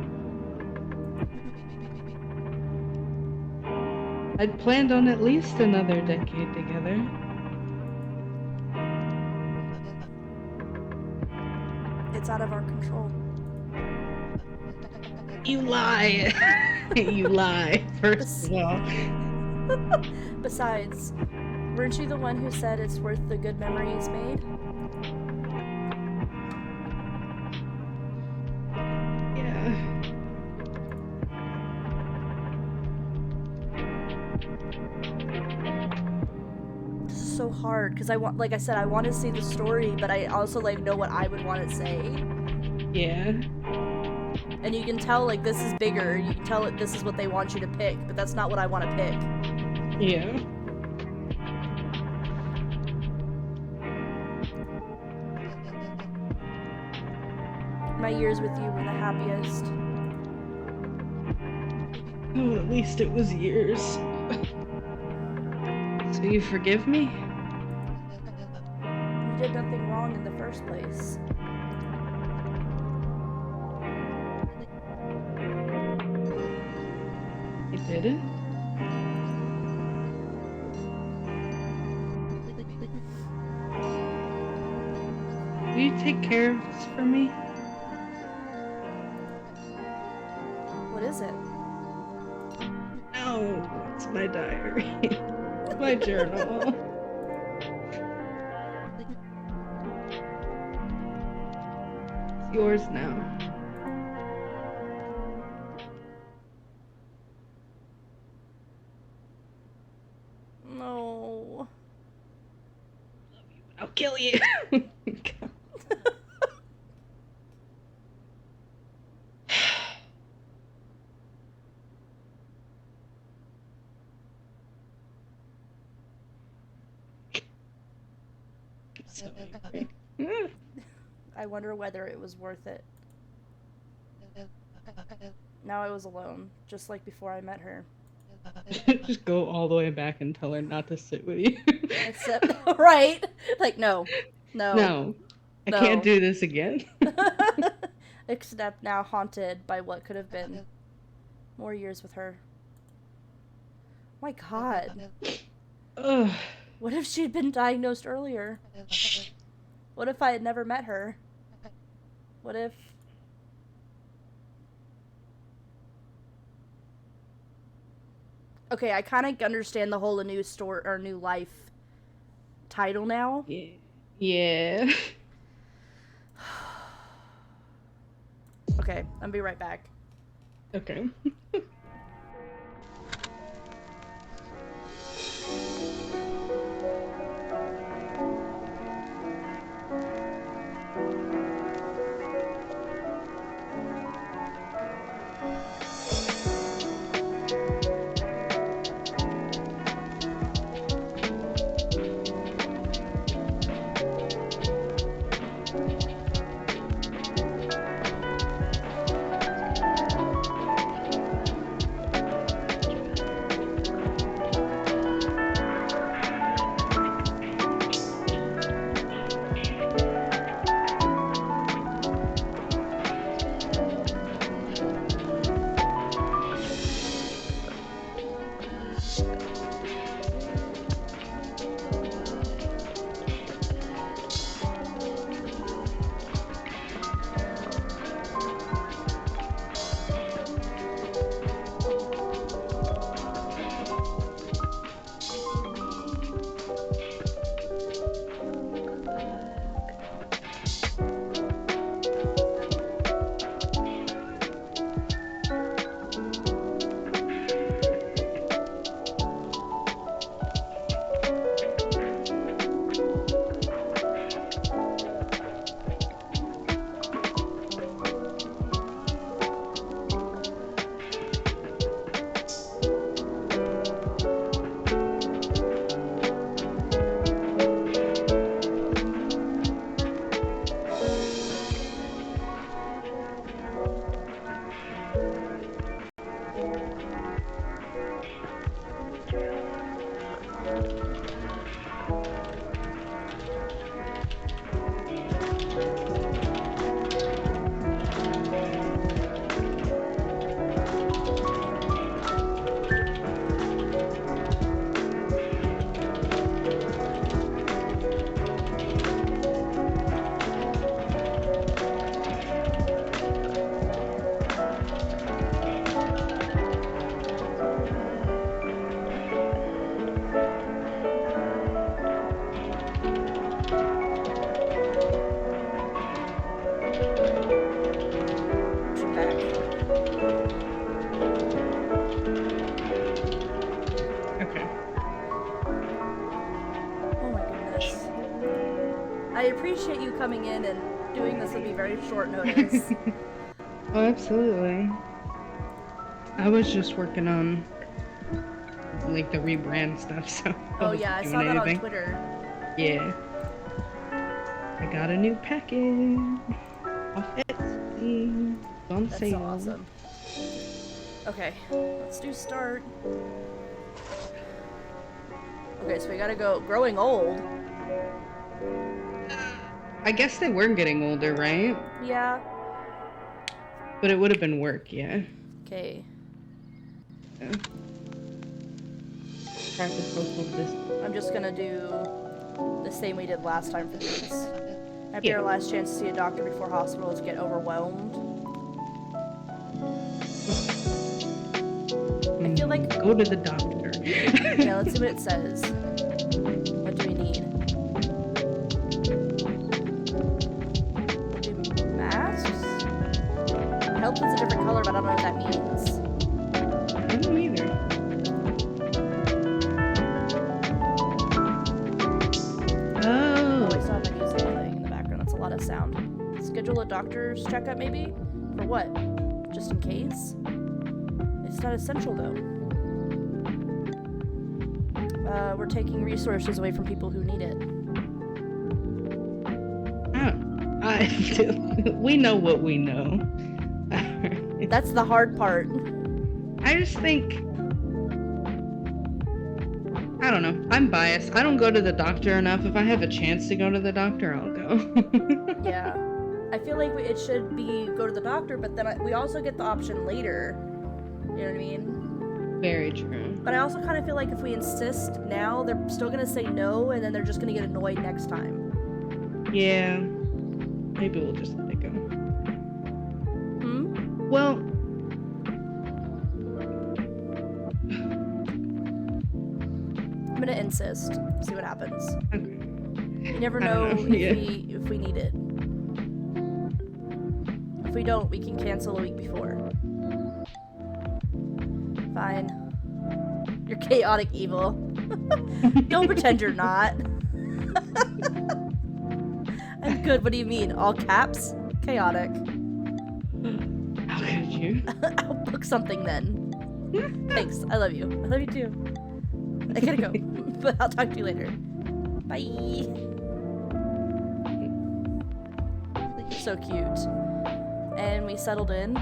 I'd planned on at least another decade together. It's out of our control. You lie! You lie, first of all. Besides, weren't you the one who said it's worth the good memories made? Yeah. This is so hard because I want, like I said, I want to see the story, but I also like know what I would want to say. Yeah. And you can tell like this is bigger. You can tell this is what they want you to pick, but that's not what I want to pick. Yeah. My years with you were the happiest. Oh, at least it was years. So you forgive me? You did nothing wrong in the first place. I didn't? Will you take care of this for me? What is it? No, it's my diary. My journal. It's yours now. No. I'll kill you. So angry. I wonder whether it was worth it. Now I was alone, just like before I met her. Just go all the way back and tell her not to sit with you. Except, right? Like, no. No. I can't do this again. Except now haunted by what could have been more years with her. My God. Ugh. What if she'd been diagnosed earlier? What if I had never met her? What if... Okay, I kind of understand the whole A New Story or New Life title now. Yeah. Okay, I'll be right back. Okay. I appreciate you coming in and doing this with me very short notice. Oh, absolutely. I was just working on like the rebrand stuff, so Oh yeah, I wasn't saw doing that on anything. Twitter. Yeah. I got a new package off Etsy. It's on That's sale. so awesome. Okay, let's do start. Okay, so we gotta go growing old. I guess they were getting older, right? Yeah. But it would have been work, yeah. Okay. Yeah. Practice social distance. I'm just gonna do the same we did last time for these. Might be Yeah. our last chance to see a doctor before hospitals get overwhelmed. I feel like... Go to the doctor. Yeah, let's see what it says. What do we need? We'll do masks? Health is a different color, but I don't know what that means. I don't either. Oh, we still have my music playing in the background. That's a lot of sound. Schedule a doctor's checkup, maybe? For what? Just in case? It's not essential, though. We're taking resources away from people who need it. We know what we know. That's the hard part. I just think... I don't know. I'm biased. I don't go to the doctor enough. If I have a chance to go to the doctor, I'll go. Yeah. I feel like it should be go to the doctor, but then we also get the option later. You know what I mean? Very true. But I also kind of feel like if we insist now, they're still going to say no, and then they're just going to get annoyed next time. Yeah. Maybe we'll just let it go. Hmm? Well... I'm going to insist. See what happens. Okay. You never I know, don't know. Yeah. if we need it. If we don't, we can cancel a week before. Fine. You're chaotic evil. Don't pretend you're not. I'm good. What do you mean? All caps? Chaotic. How could you? I'll book something then. Thanks. I love you. I love you too. I gotta go. But I'll talk to you later. Bye. You're so cute. And we settled in.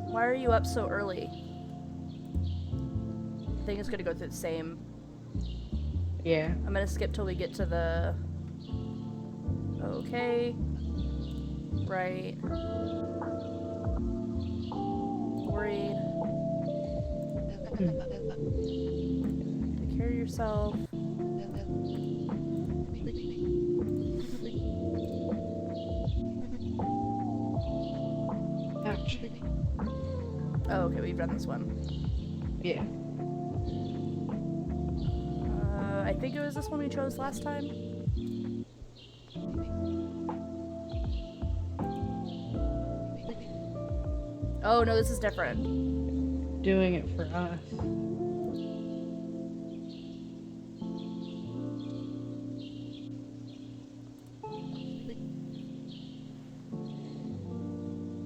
Why are you up so early? I think it's gonna go through the same. Yeah. I'm gonna skip till we get to the... Okay. Right. Worried. Take care of yourself. Ouch. Oh, okay, we've done this one. Yeah. I think it was this one we chose last time. Oh, no, this is different. Doing it for us.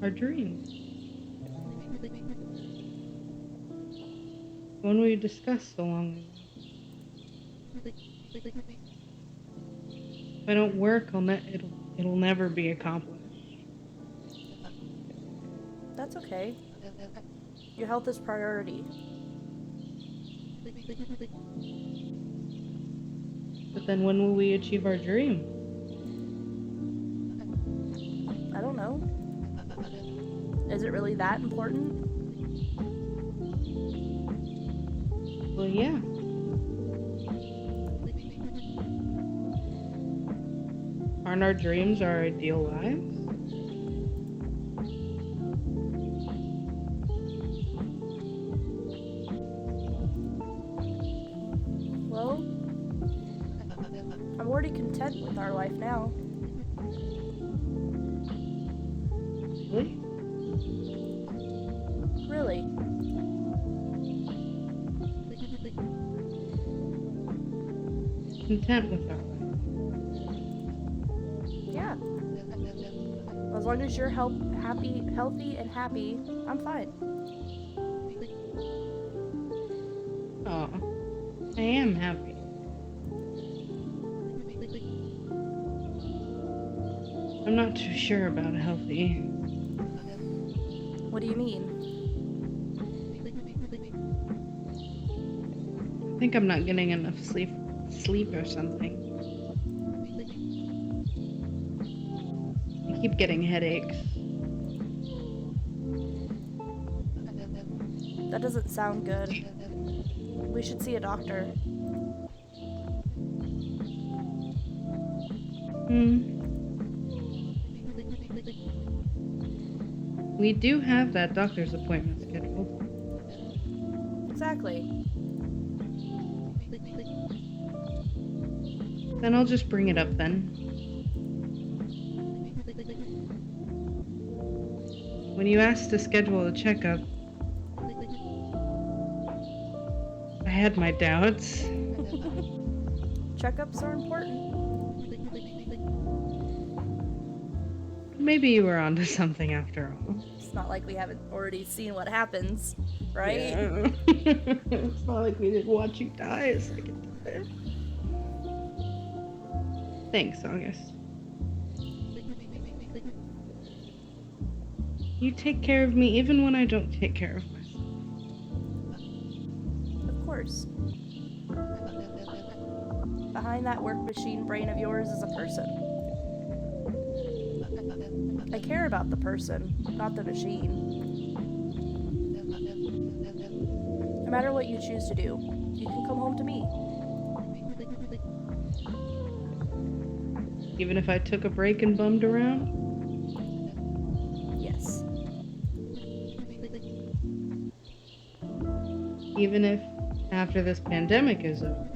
Our dreams. When we discussed so long ago. If I don't work, it'll never be accomplished. That's okay. Your health is priority. But then when will we achieve our dream? I don't know. Is it really that important? Well, yeah. Aren't our dreams our ideal lives? Well, already content with our life now. Really? Really. Content with our life. Yeah. As long as you're healthy and happy, I'm fine. Aw, I am happy. I'm not too sure about healthy. What do you mean? I think I'm not getting enough sleep or something. I keep getting headaches. That doesn't sound good. We should see a doctor. We do have that doctor's appointment scheduled. Exactly. Then I'll just bring it up then. When you asked to schedule a checkup, I had my doubts. Checkups are important. Maybe you were onto something after all. It's not like we haven't already seen what happens, right? Yeah. It's not like we didn't watch you die a second time. Thanks, August. You take care of me even when I don't take care of myself. Of course. Behind that work machine brain of yours is a person. I care about the person, not the machine. No matter what you choose to do, you can come home to me. Even if I took a break and bummed around? Yes. Even if after this pandemic is over,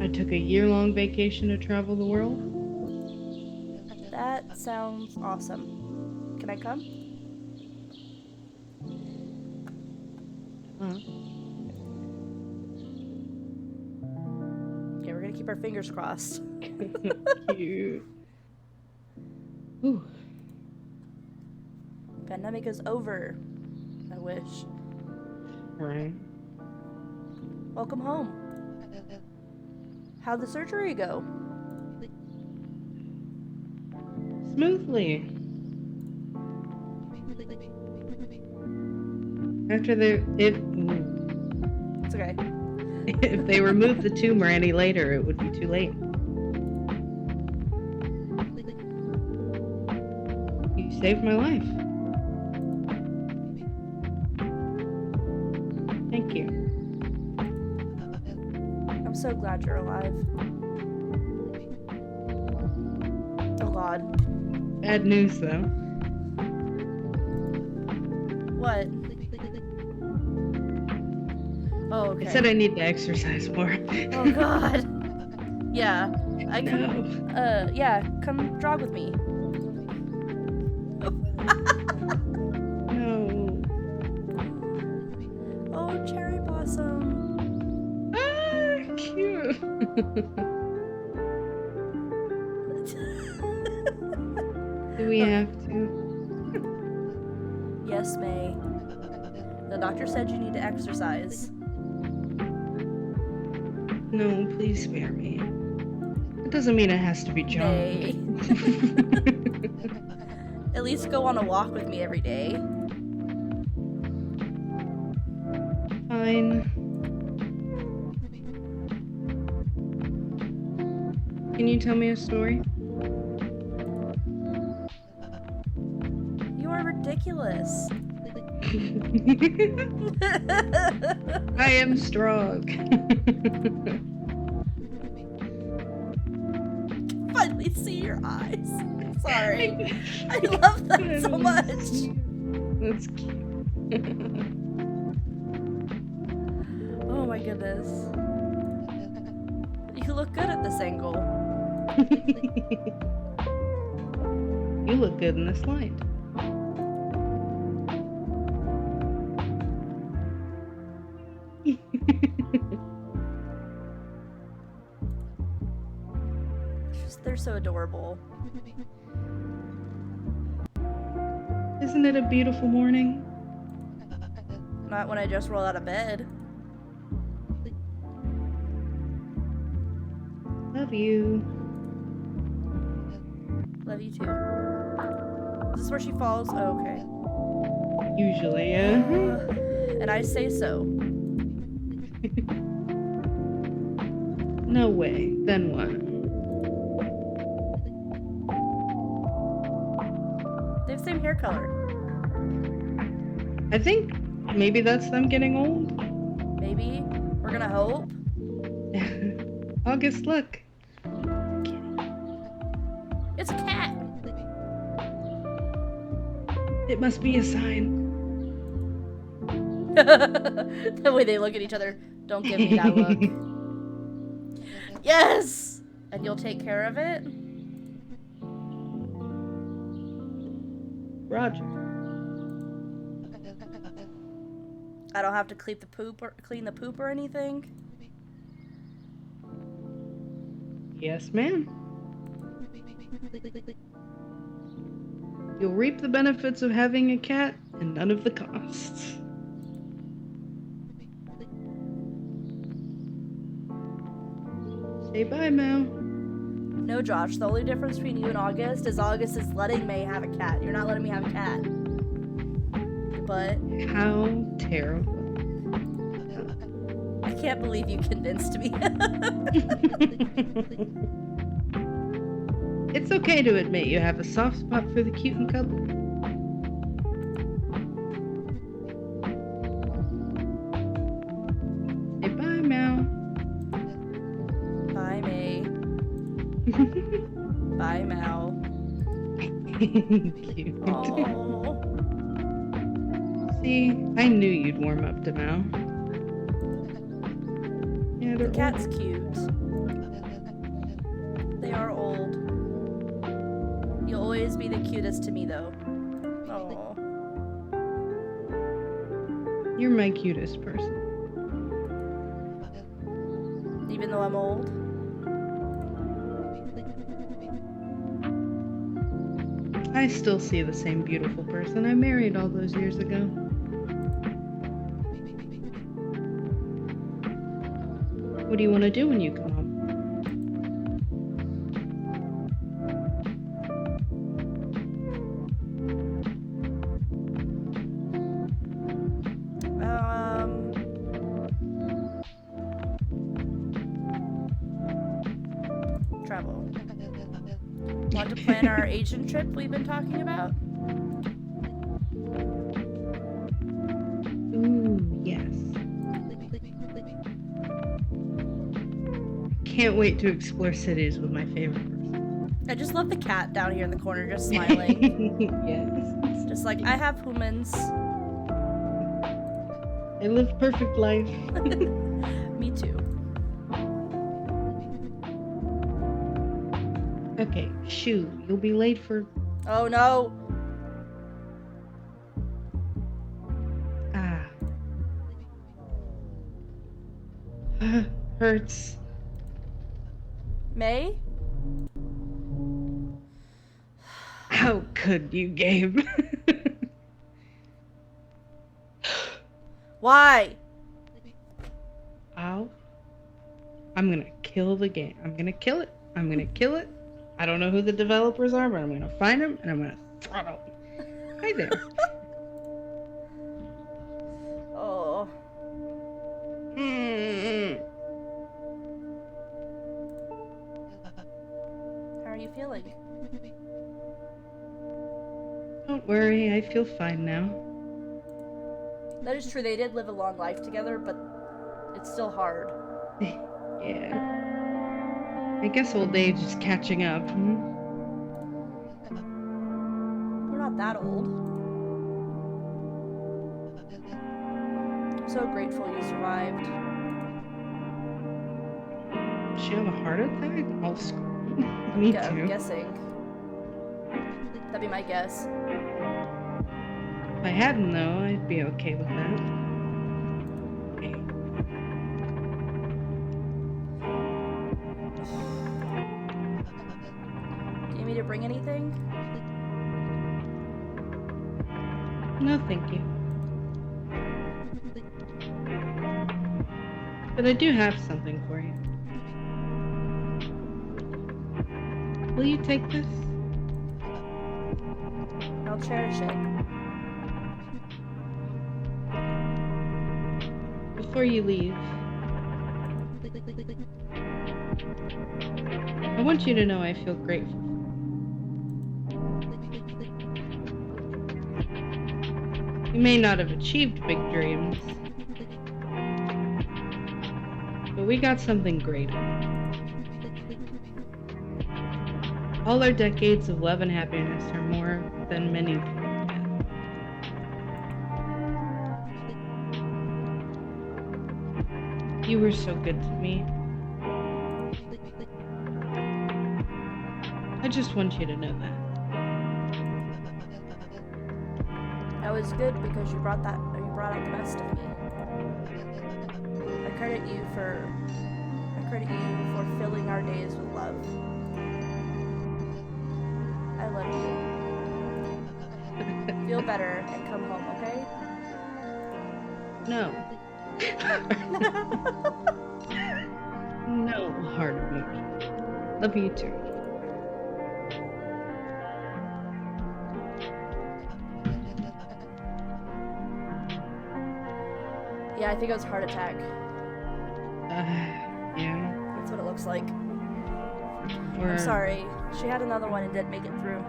I took a year-long vacation to travel the world? That sounds awesome. Can I come? Okay, we're gonna keep our fingers crossed. Cute. Ooh. Pandemic is over. I wish. Right. Welcome home. How'd the surgery go? Smoothly. After It's okay. if they removed the tumor any later, it would be too late. You saved my life. Thank you. I'm so glad you're alive. Oh God. Bad news, though. What? Oh, okay. I said I need to exercise more. Oh God. Yeah. I come. No. Yeah. Come jog with me. No. Oh, cherry blossom. Ah, cute. Do we have to? Yes, May. The doctor said you need to exercise. No, please spare me. It doesn't mean it has to be May. jog. At least go on a walk with me every day. Fine. Can you tell me a story? You are ridiculous. I am strong. Finally see your eyes. Sorry. I love them so much. That's cute. Oh my goodness. You look good at this angle. You look good in this light. They're so adorable. Isn't it a beautiful morning? Not when I just roll out of bed. Love you. Love you too. Is this where she falls? Oh, okay. Usually, yeah. And I say so. No way. Then what? They have the same hair color. I think maybe that's them getting old. Maybe. We're gonna hope. August, look. It's a cat. It must be a sign. The way they look at each other. Don't give me that look. Yes! And you'll take care of it? Roger. I don't have to clean the poop or anything. Yes, ma'am. You'll reap the benefits of having a cat and none of the costs. Say bye, Mel. No, Josh. The only difference between you and August is letting May have a cat. You're not letting me have a cat. But How terrible. I can't believe you convinced me. It's okay to admit you have a soft spot for the cute and cuddly. Say bye, Mel. Bye, May. Bye, Mal. Cute. Oh. See, I knew you'd warm up to Mel. Yeah, The cat's cute. They are old. You'll always be the cutest to me, though. Oh. You're my cutest person. Even though I'm old. I still see the same beautiful person I married all those years ago. What do you want to do when you come home? Travel. Want to plan our Asian trip we've been talking about? Ooh, yes. Can't wait to explore cities with my favorite person. I just love the cat down here in the corner just smiling. Yes. Just like, I have humans. I live perfect life. Me too. Okay, shoo, you'll be late for... Oh no! Ah. Hurts. May? How could you, Gabe? Why? Ow. I'm gonna kill the game. I'm gonna kill it. I'm gonna kill it. I don't know who the developers are, but I'm gonna find them and I'm gonna throttle them. Hi there. Oh. How are you feeling? Don't worry, I feel fine now. That is true, they did live a long life together, but it's still hard. Yeah. I guess old age is catching up. We're not that old. I'm so grateful you survived. Did she have a heart attack? I'll scream. Me too. I'm guessing. That'd be my guess. If I hadn't, though, I'd be okay with that. Okay. Do you need me to bring anything? No, thank you. But I do have something for you. Will you take this? I'll cherish it. Before you leave, I want you to know I feel grateful. You may not have achieved big dreams, but we got something greater. All our decades of love and happiness are more than many people get. You were so good to me. I just want you to know that. I was good because you brought out the best of me. I credit you for filling our days with love. I love you. Feel better and come home, okay? No. No hard emotion. Love you too. Yeah, I think it was heart attack. Yeah. That's what it looks like. Or... I'm sorry. She had another one and didn't make it through.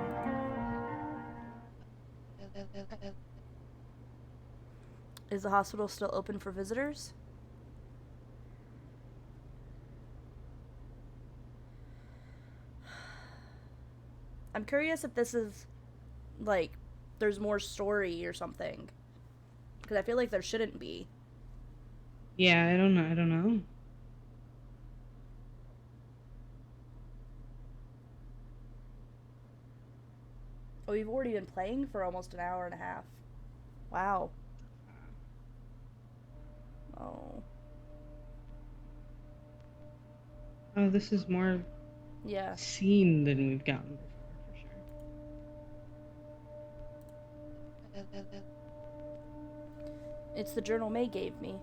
Is the hospital still open for visitors? I'm curious if this is, like, there's more story or something. Because I feel like there shouldn't be. Yeah, I don't know. Oh, we've already been playing for almost an hour and a half. Wow. Oh. Oh, this is more scene than we've gotten before, for sure. It's the journal May gave me.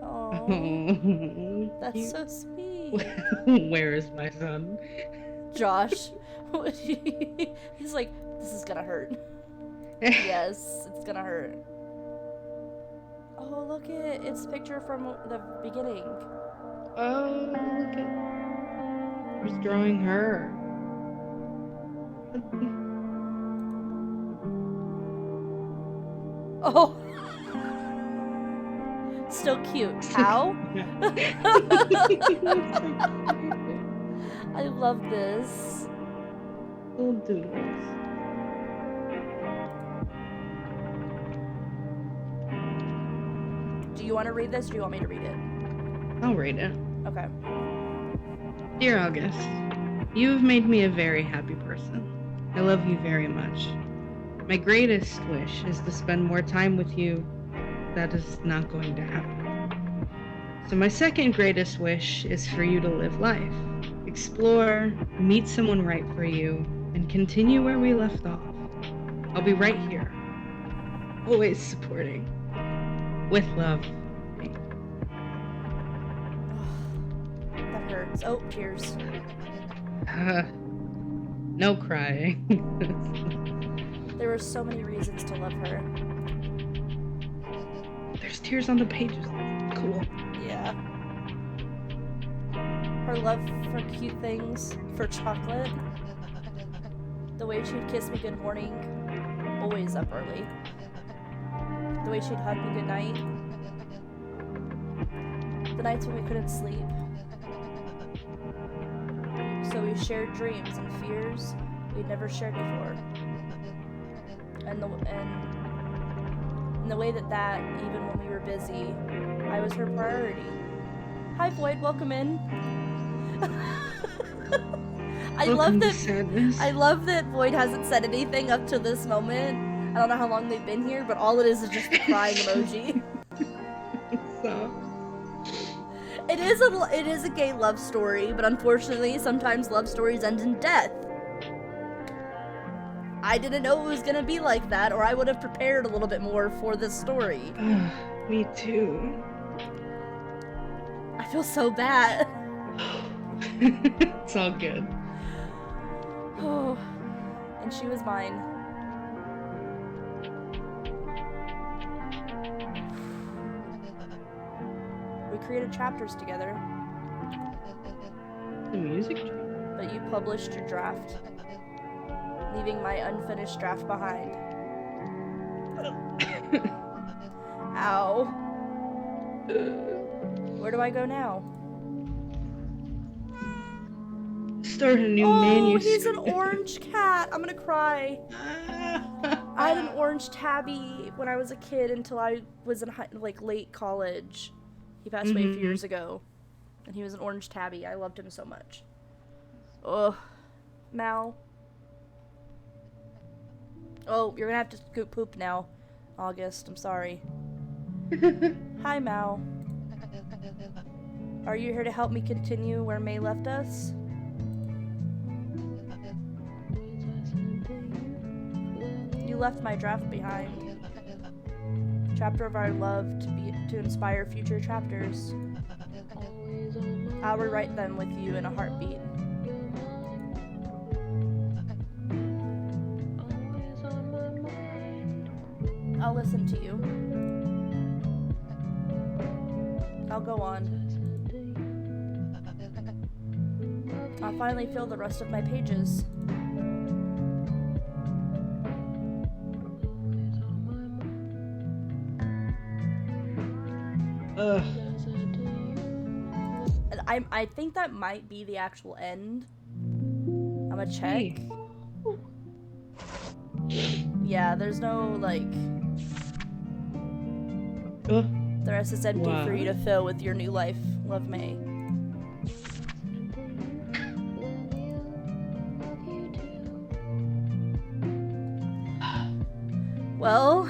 Oh, that's so sweet. Where is my son? Josh. He's like, this is gonna hurt. Yes, it's gonna hurt. Oh, look it. It's a picture from the beginning. Oh, look at... Who's drawing her? Oh. Still cute. How? I love this. Little doodles. Do you want to read this, or do you want me to read it? I'll read it. Okay. Dear August, you have made me a very happy person. I love you very much. My greatest wish is to spend more time with you. That is not going to happen. So my second greatest wish is for you to live life. Explore, meet someone right for you, and continue where we left off. I'll be right here. Always supporting. With love. That hurts. Oh, tears. No crying. There were so many reasons to love her. There's tears on the pages. Cool. Yeah. Her love for cute things, for chocolate. The way she'd kiss me good morning, always up early. The way she'd hug me good night. The nights when we couldn't sleep. So we shared dreams and fears we'd never shared before. And in the way that even when we were busy, I was her priority. Hi, Void. Welcome in. I love that Void hasn't said anything up to this moment. I don't know how long they've been here, but all it is just the crying emoji. So. It is a gay love story, but unfortunately, sometimes love stories end in death. I didn't know it was gonna be like that, or I would have prepared a little bit more for this story. Me too. I feel so bad. It's all good. Oh, and she was mine. We created chapters together. The music? But you published your draft, leaving my unfinished draft behind. Ow. Where do I go now? Start a new manuscript. Oh, manuscript. he's an orange cat. I'm gonna cry. I had an orange tabby when I was a kid until I was in late college. He passed away a few years ago, and he was an orange tabby. I loved him so much. Ugh, Mal. Oh, you're gonna have to scoop poop now, August. I'm sorry. Hi, Mal. Are you here to help me continue where May left us? You left my draft behind. Chapter of our love to inspire future chapters. I'll rewrite them with you in a heartbeat. I'll listen to you. I'll go on. I'll finally fill the rest of my pages. I think that might be the actual end. I'm gonna check. Yeah, there's no, the rest is empty for you to fill with your new life. Love, May. Well.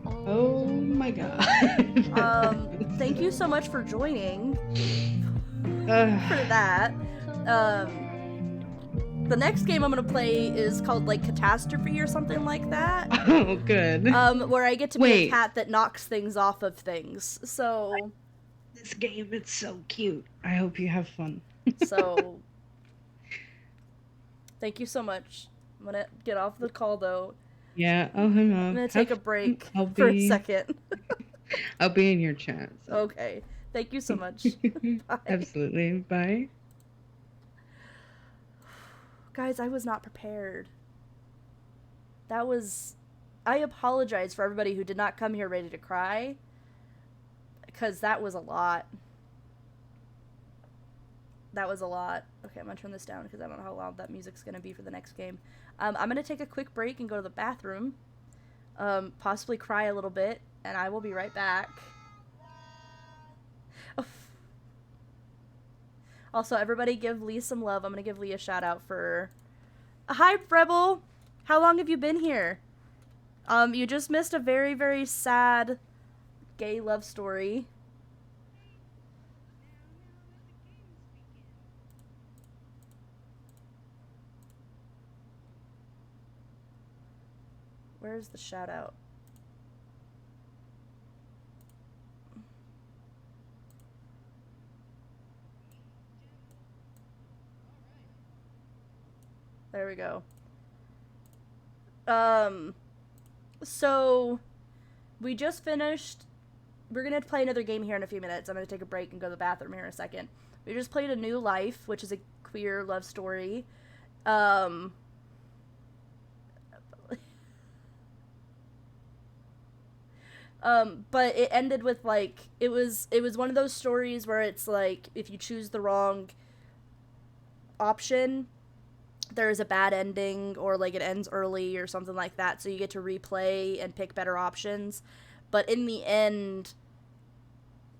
Oh my god. Thank you so much for joining. For that. The next game I'm gonna play is called Catastrophe or something like that. Oh, good. Where I get to be a cat that knocks things off of things. So this game is so cute. I hope you have fun. So thank you so much. I'm gonna get off the call though. Yeah, I'll hang on. I'm gonna take a break for a second. I'll be in your chat. So. Okay. Thank you so much. Bye. Absolutely. Bye. Guys, I was not prepared. I apologize for everybody who did not come here ready to cry. Because that was a lot. That was a lot. Okay, I'm gonna turn this down because I don't know how loud that music's gonna be for the next game. I'm gonna take a quick break and go to the bathroom. Possibly cry a little bit, and I will be right back. Also, everybody give Lee some love. I'm gonna give Lee a shout out for... Hi, Rebel! How long have you been here? You just missed a very, very sad gay love story. Where's the shout out? There we go. So we just finished. We're gonna play another game here in a few minutes. I'm gonna take a break and go to the bathroom here in a second. We just played A New Life, which is a queer love story. But it ended with it was one of those stories where it's if you choose the wrong option, there's a bad ending, or it ends early or something like that, so you get to replay and pick better options. but in the end,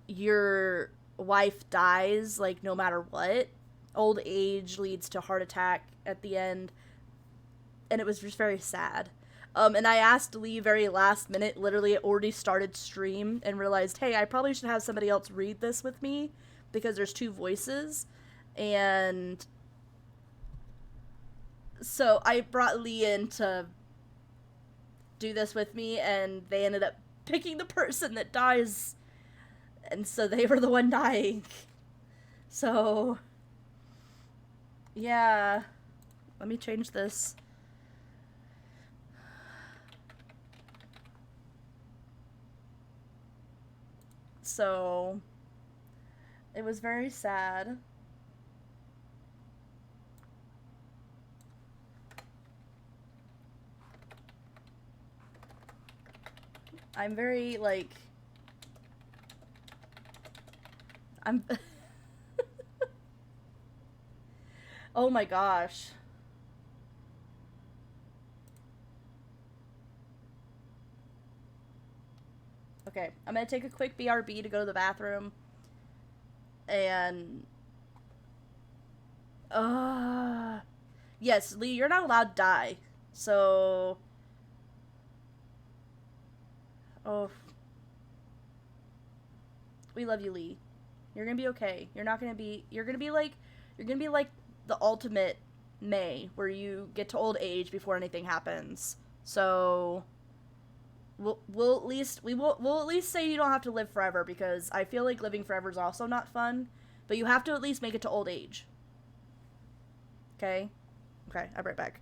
your wife dies, like, no matter what. Old age leads to heart attack at the end, and it was just very sad. And I asked Lee very last minute, literally already started stream, and realized, hey, I probably should have somebody else read this with me, because there's 2 voices, and so I brought Lee in to do this with me, and they ended up picking the person that dies, and so they were the one dying. So, yeah. Let me change this. So, it was very sad. I'm very, like... I'm... Oh my gosh. Okay, I'm gonna take a quick BRB to go to the bathroom. And... Yes, Lee, you're not allowed to die. So... Oh. We love you, Lee. You're gonna be okay. You're not gonna be... You're gonna be like the ultimate May, where you get to old age before anything happens. So... We'll at least say you don't have to live forever, because I feel like living forever is also not fun, but you have to at least make it to old age. Okay? Okay, I'll be right back.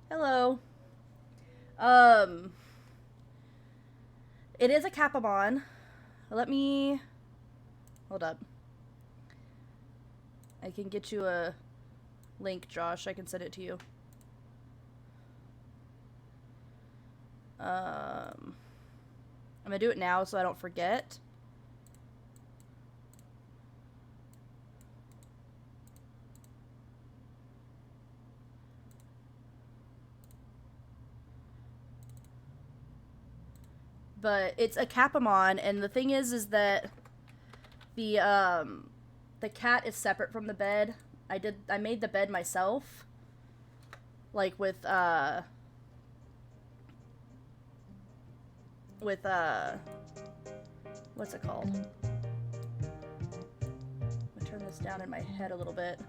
Hello. Um... It is a Capamon. Let me... Hold up. I can get you a link, Josh. I can send it to you. I'm gonna do it now so I don't forget. But it's a Capamon, and the thing is that the cat is separate from the bed. I made the bed myself. Like with what's it called? I'm gonna turn this down in my head a little bit.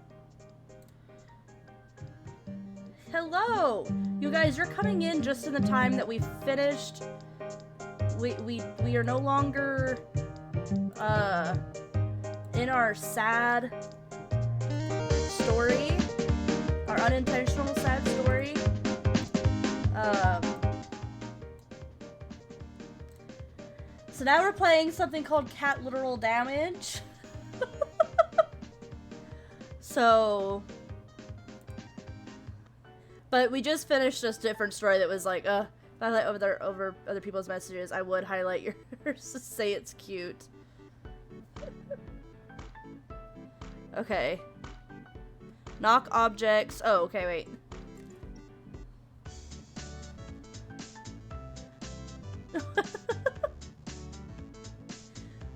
Hello! You guys, you're coming in just in the time that we finished. We are no longer in our sad story. Our unintentional sad story. So now we're playing something called Cat Literal Damage. So... But we just finished this different story that was like, if I highlight over other people's messages, I would highlight yours to say it's cute. Okay. Knock objects. Oh, okay, wait.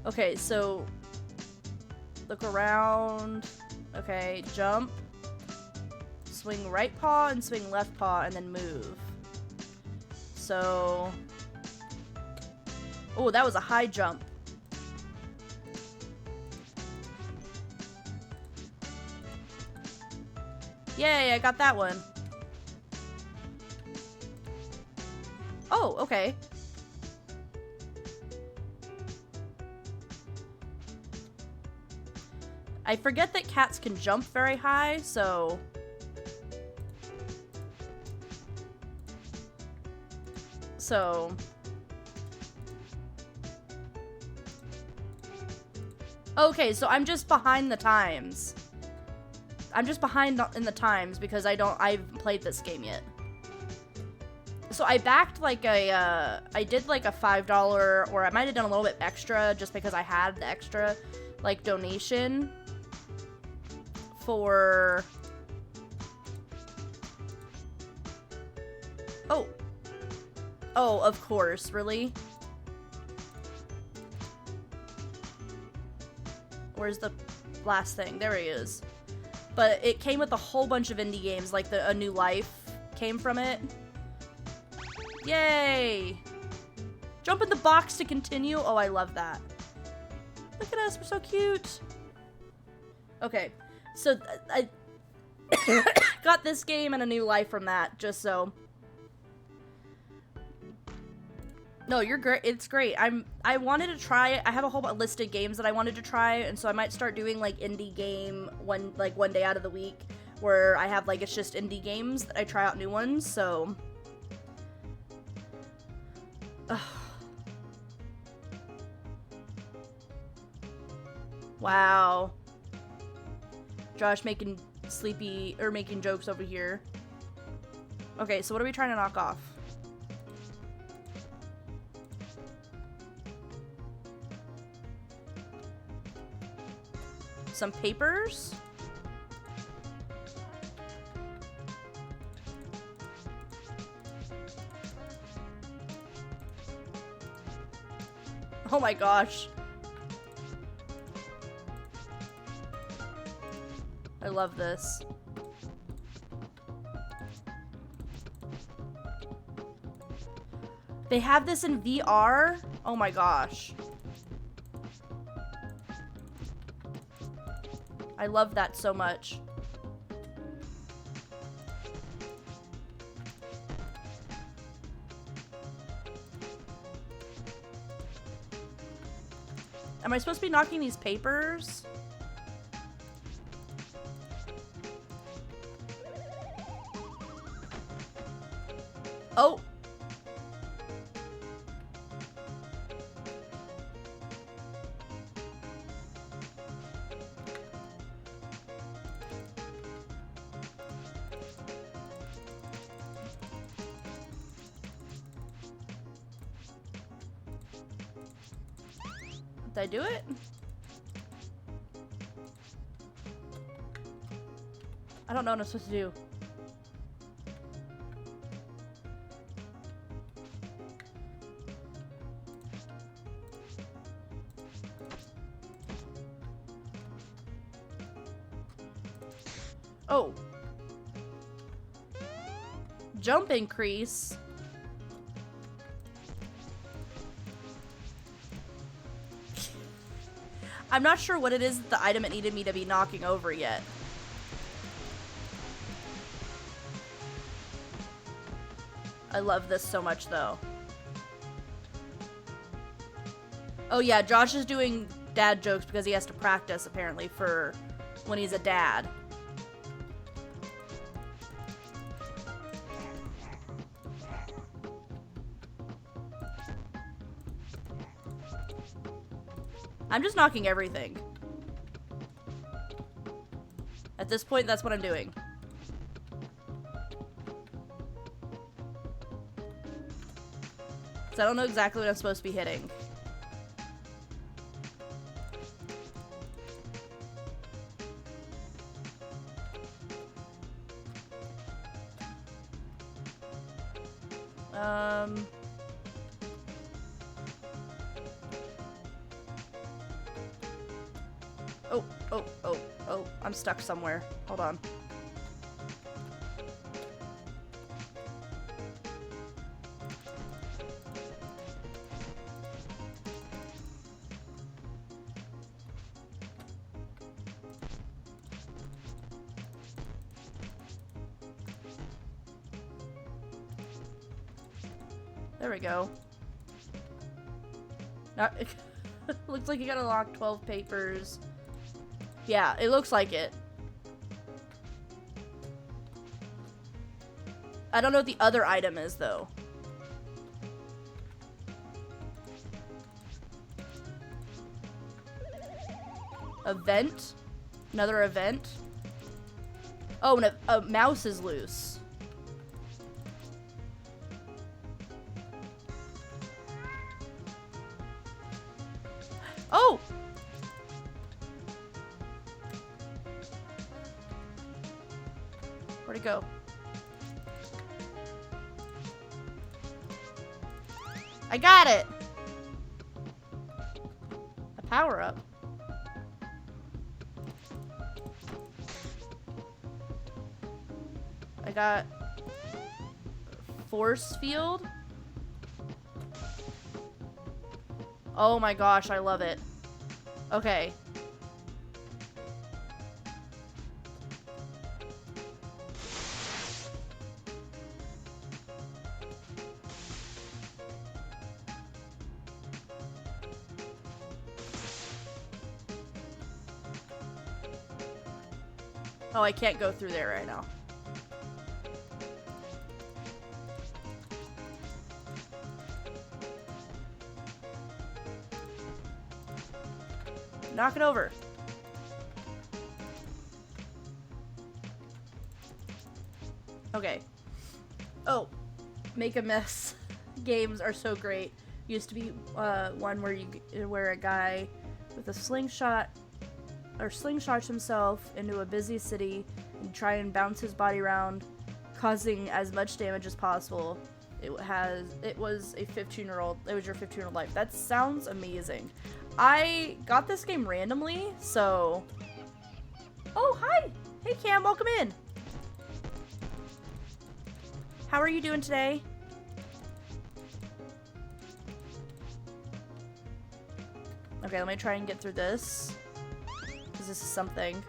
Okay, so look around. Okay, jump. Swing right paw and swing left paw and then move. So... Oh, that was a high jump. Yay, I got that one. Oh, okay. I forget that cats can jump very high, so... Okay, so I'm just behind the times. I'm just behind in the times because I haven't played this game yet. So I backed like I did like a $5, or I might have done a little bit extra just because I had the extra, like, donation for... Oh, of course, really? Where's the last thing? There he is. But it came with a whole bunch of indie games, like A New Life came from it. Yay! Jump in the box to continue. Oh, I love that. Look at us, we're so cute. Okay, so I got this game and A New Life from that, just so... No, you're great. It's great. I wanted to try it. I have a whole list of games that I wanted to try, and so I might start doing like indie game one day out of the week where I have like it's just indie games that I try out new ones. So, wow, Josh making making jokes over here. Okay, so what are we trying to knock off? Some papers. Oh my gosh. I love this. They have this in VR? Oh my gosh. I love that so much. Am I supposed to be knocking these papers? Oh! Did I do it? I don't know what I'm supposed to do. Oh. Jump increase. I'm not sure what it is, the item it needed me to be knocking over yet. I love this so much, though. Oh yeah, Josh is doing dad jokes because he has to practice, apparently, for when he's a dad. I'm just knocking everything. At this point, that's what I'm doing. So I don't know exactly what I'm supposed to be hitting. Oh, I'm stuck somewhere. Hold on. There we go. Now, looks like you gotta lock 12 papers. Yeah, it looks like it. I don't know what the other item is, though. Event? Another event? Oh, and a mouse is loose. Oh! Where'd it go? I got it! A power up. I got force field. Oh my gosh, I love it. Okay. Oh, I can't go through there right now. Knock it over. Okay. Oh, make a mess. Games are so great. Used to be one where a guy with a slingshot slingshots himself into a busy city and try and bounce his body around, causing as much damage as possible. It was your 15-year-old life. That sounds amazing. I got this game randomly, so... Oh, hi! Hey, Cam, welcome in! How are you doing today? Okay, let me try and get through this. Because this is something.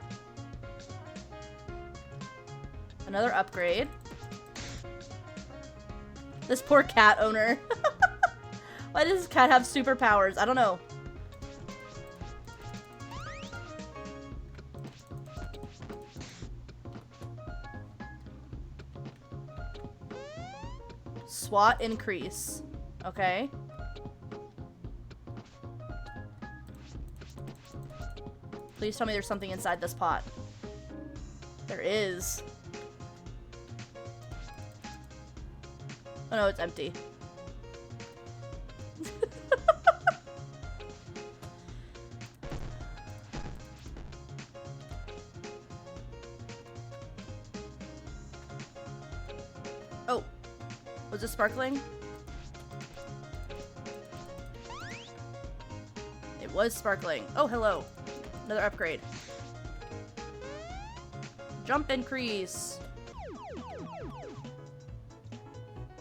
Another upgrade. This poor cat owner. Why does this cat have superpowers? I don't know. SWAT increase. Okay. Please tell me there's something inside this pot. There is. Oh no, it's empty. Oh. Was it sparkling? It was sparkling. Oh, hello. Another upgrade. Jump increase.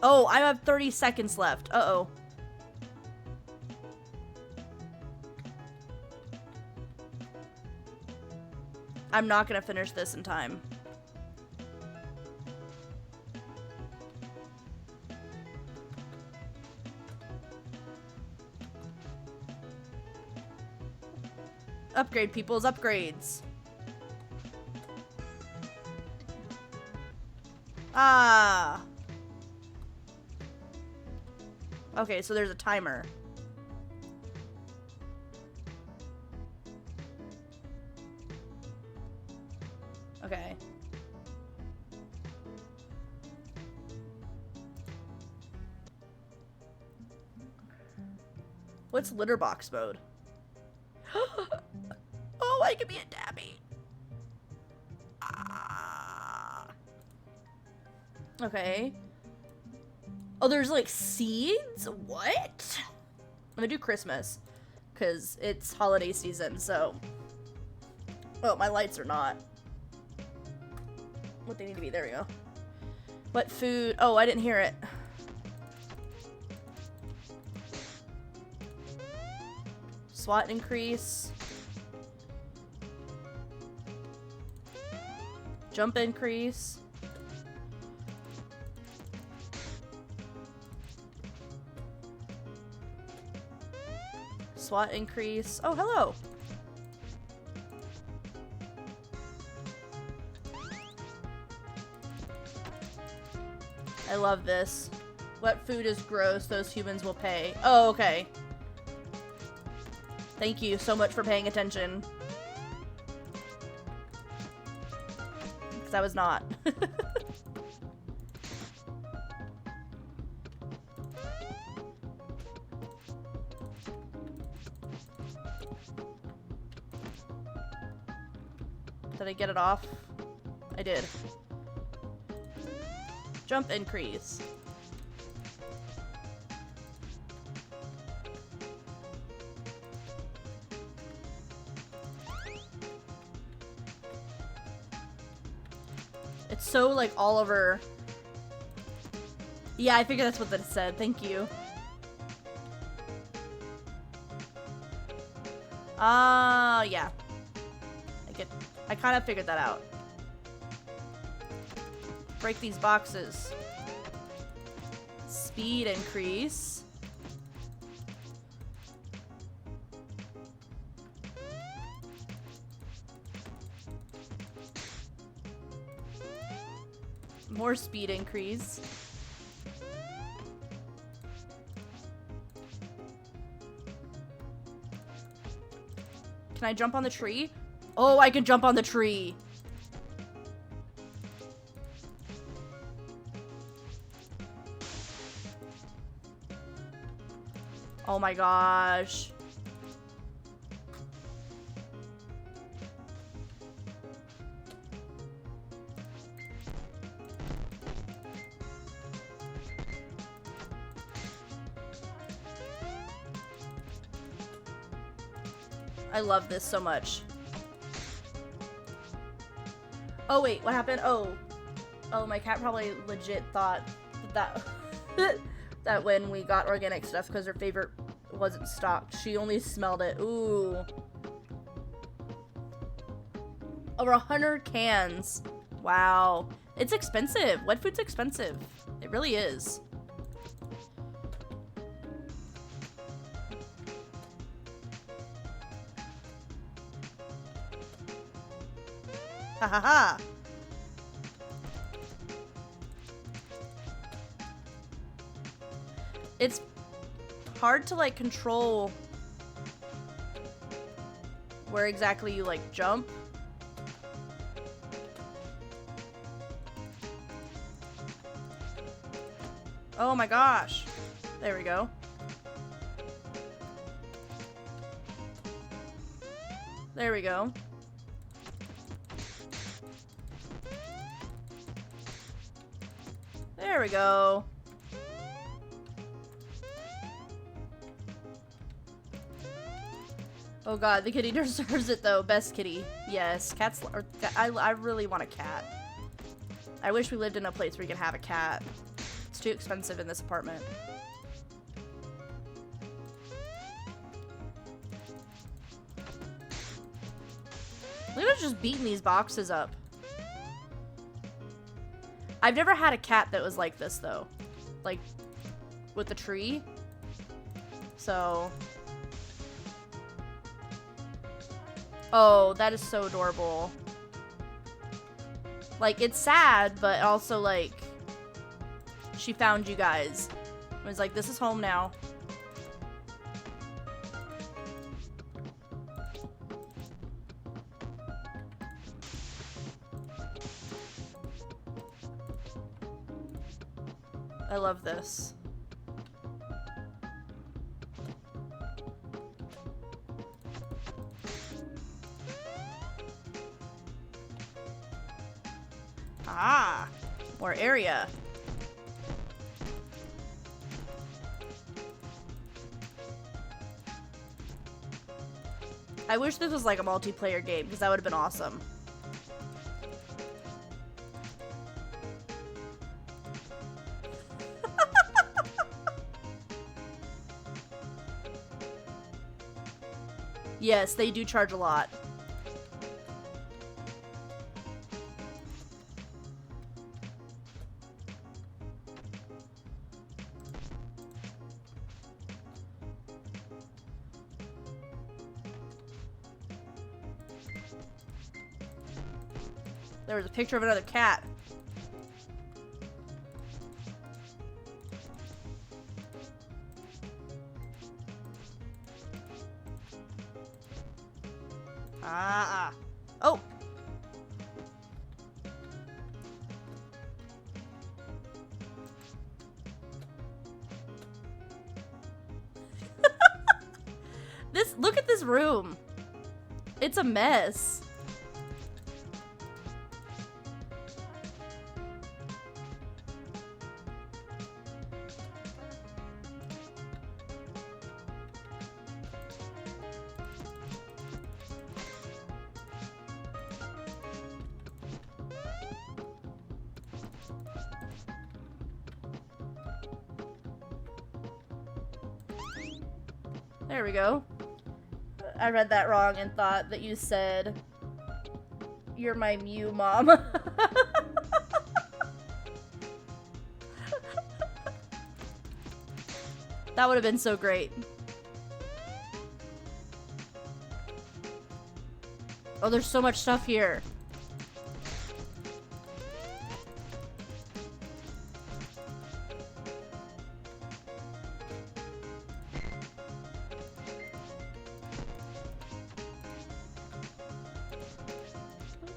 Oh, I have 30 seconds left. Uh-oh. I'm not gonna finish this in time. Upgrade people's upgrades. Ah. Okay, so there's a timer. Okay. What's litter box mode? Oh, I could be a dabby. Ah. Okay. Oh, there's like seeds? What? I'm gonna do Christmas because it's holiday season, so. Oh, my lights are not what they need to be. There we go. What food? Oh, I didn't hear it. SWAT increase. Jump increase. SWAT increase. Oh, hello. I love this. What food is gross? Those humans will pay. Oh, okay. Thank you so much for paying attention. Because I was not. Did I get it off? I did. Jump increase. It's so like all over. Yeah, I figured that's what that said. Thank you. Yeah. I kind of figured that out. Break these boxes. Speed increase. More speed increase. Can I jump on the tree? Oh, I can jump on the tree. Oh my gosh. I love this so much. Oh wait, what happened? Oh, my cat probably legit thought that that when we got organic stuff because her favorite wasn't stocked, she only smelled it. Ooh, over 100 cans. Wow, it's expensive. Wet food's expensive. It really is. Ha ha ha. It's hard to like control where exactly you like jump. Oh my gosh. There we go. There we go. There we go. Oh god, the kitty deserves it though. Best kitty. Yes, cats. I really want a cat. I wish we lived in a place where you could have a cat. It's too expensive in this apartment. Look at us just beating these boxes up. I've never had a cat that was like this though. Like, with the tree. So... Oh, that is so adorable. Like, it's sad, but also, like, she found you guys. It was like, this is home now. I love this. Ah, more area. I wish this was like a multiplayer game because that would have been awesome. Yes, they do charge a lot. There was a picture of another cat. Ah. Oh. Look at this room. It's a mess. There we go. I read that wrong and thought that you said, "You're my Mew, Mom." That would have been so great. Oh, there's so much stuff here.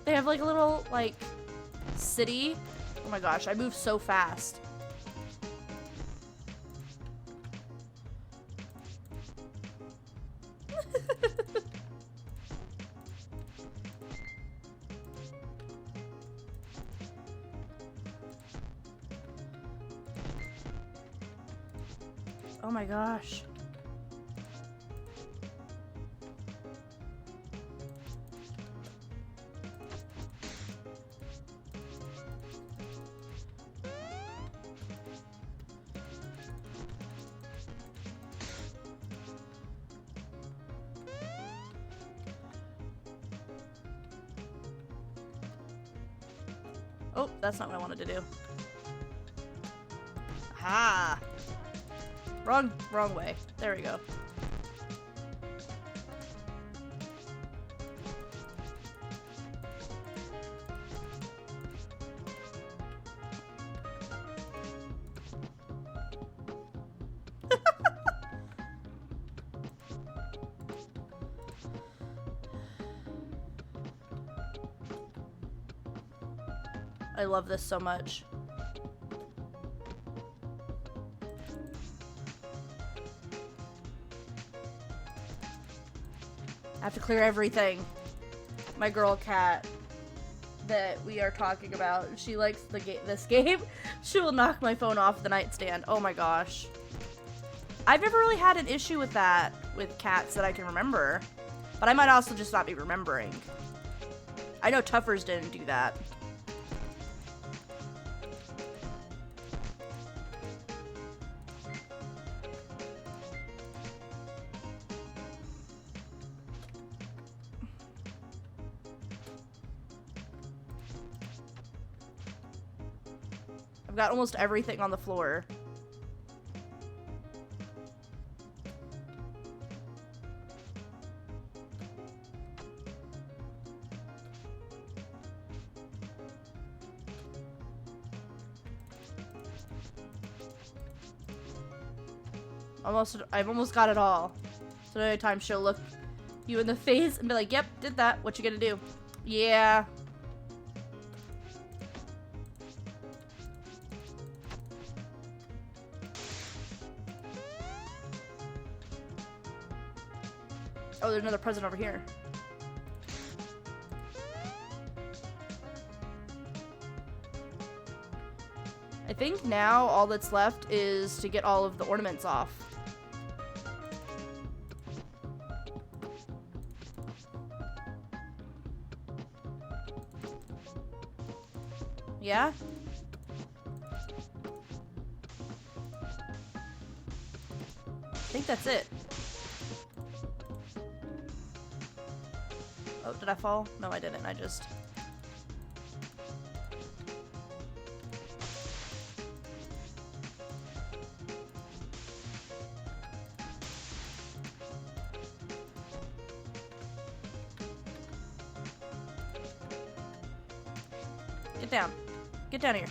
They have like a little, like, city. Oh my gosh, I move so fast. Oh my gosh. Oh, that's not what I wanted to do. Aha! Wrong way. There we go. I love this so much. I have to clear everything. My girl cat that we are talking about, she likes this game. She will knock my phone off the nightstand. Oh my gosh. I've never really had an issue with that with cats that I can remember. But I might also just not be remembering. I know Tuffers didn't do that. I've got almost everything on the floor. I've almost got it all. So another time she'll look you in the face and be like, yep, did that. What you gonna do? Yeah. Oh, there's another present over here. I think now all that's left is to get all of the ornaments off. Yeah? I think that's it. Oh, did I fall? No, I didn't. I just... Get down. Get down here.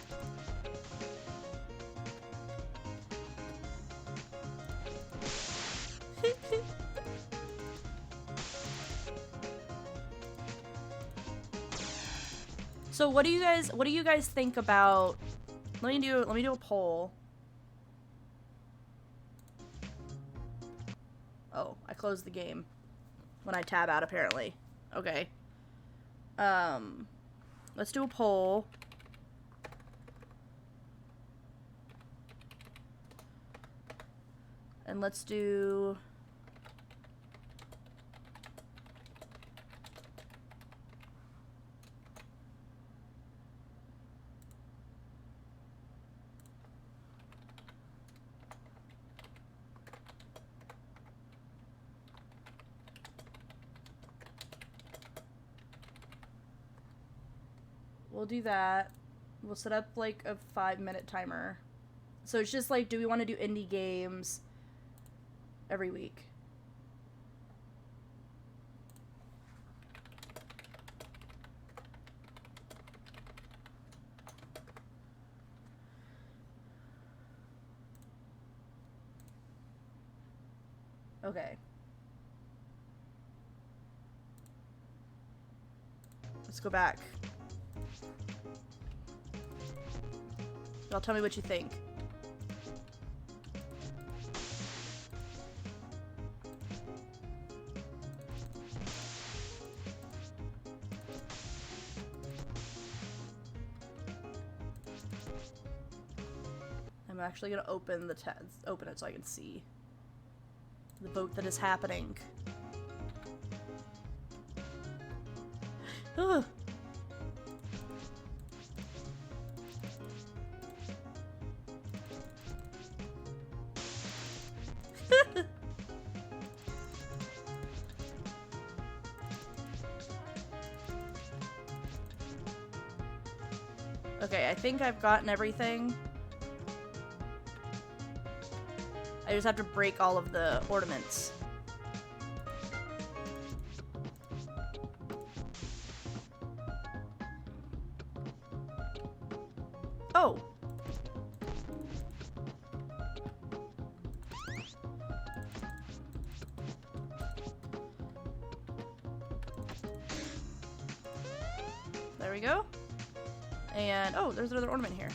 So what do you guys think about, let me do a poll. Oh, I closed the game when I tab out apparently. Okay. Let's do a poll. And let's do... We'll do that. We'll set up like a 5-minute timer. So it's just like, do we want to do indie games every week? Okay. Let's go back. Y'all tell me what you think. I'm actually gonna open the open it so I can see the vote that is happening. Ugh. Okay, I think I've gotten everything. I just have to break all of the ornaments. Oh! There we go. And, oh, there's another ornament here.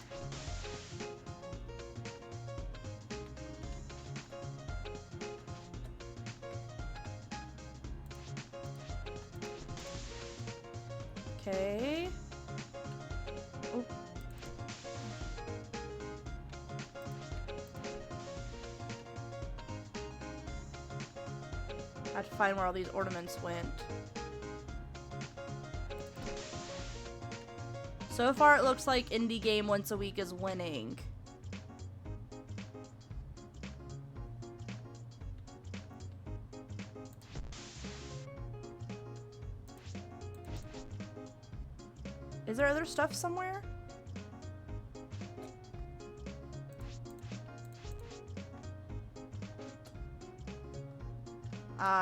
Okay. Oh. I have to find where all these ornaments went. So far, it looks like Indie Game Once a Week is winning. Is there other stuff somewhere?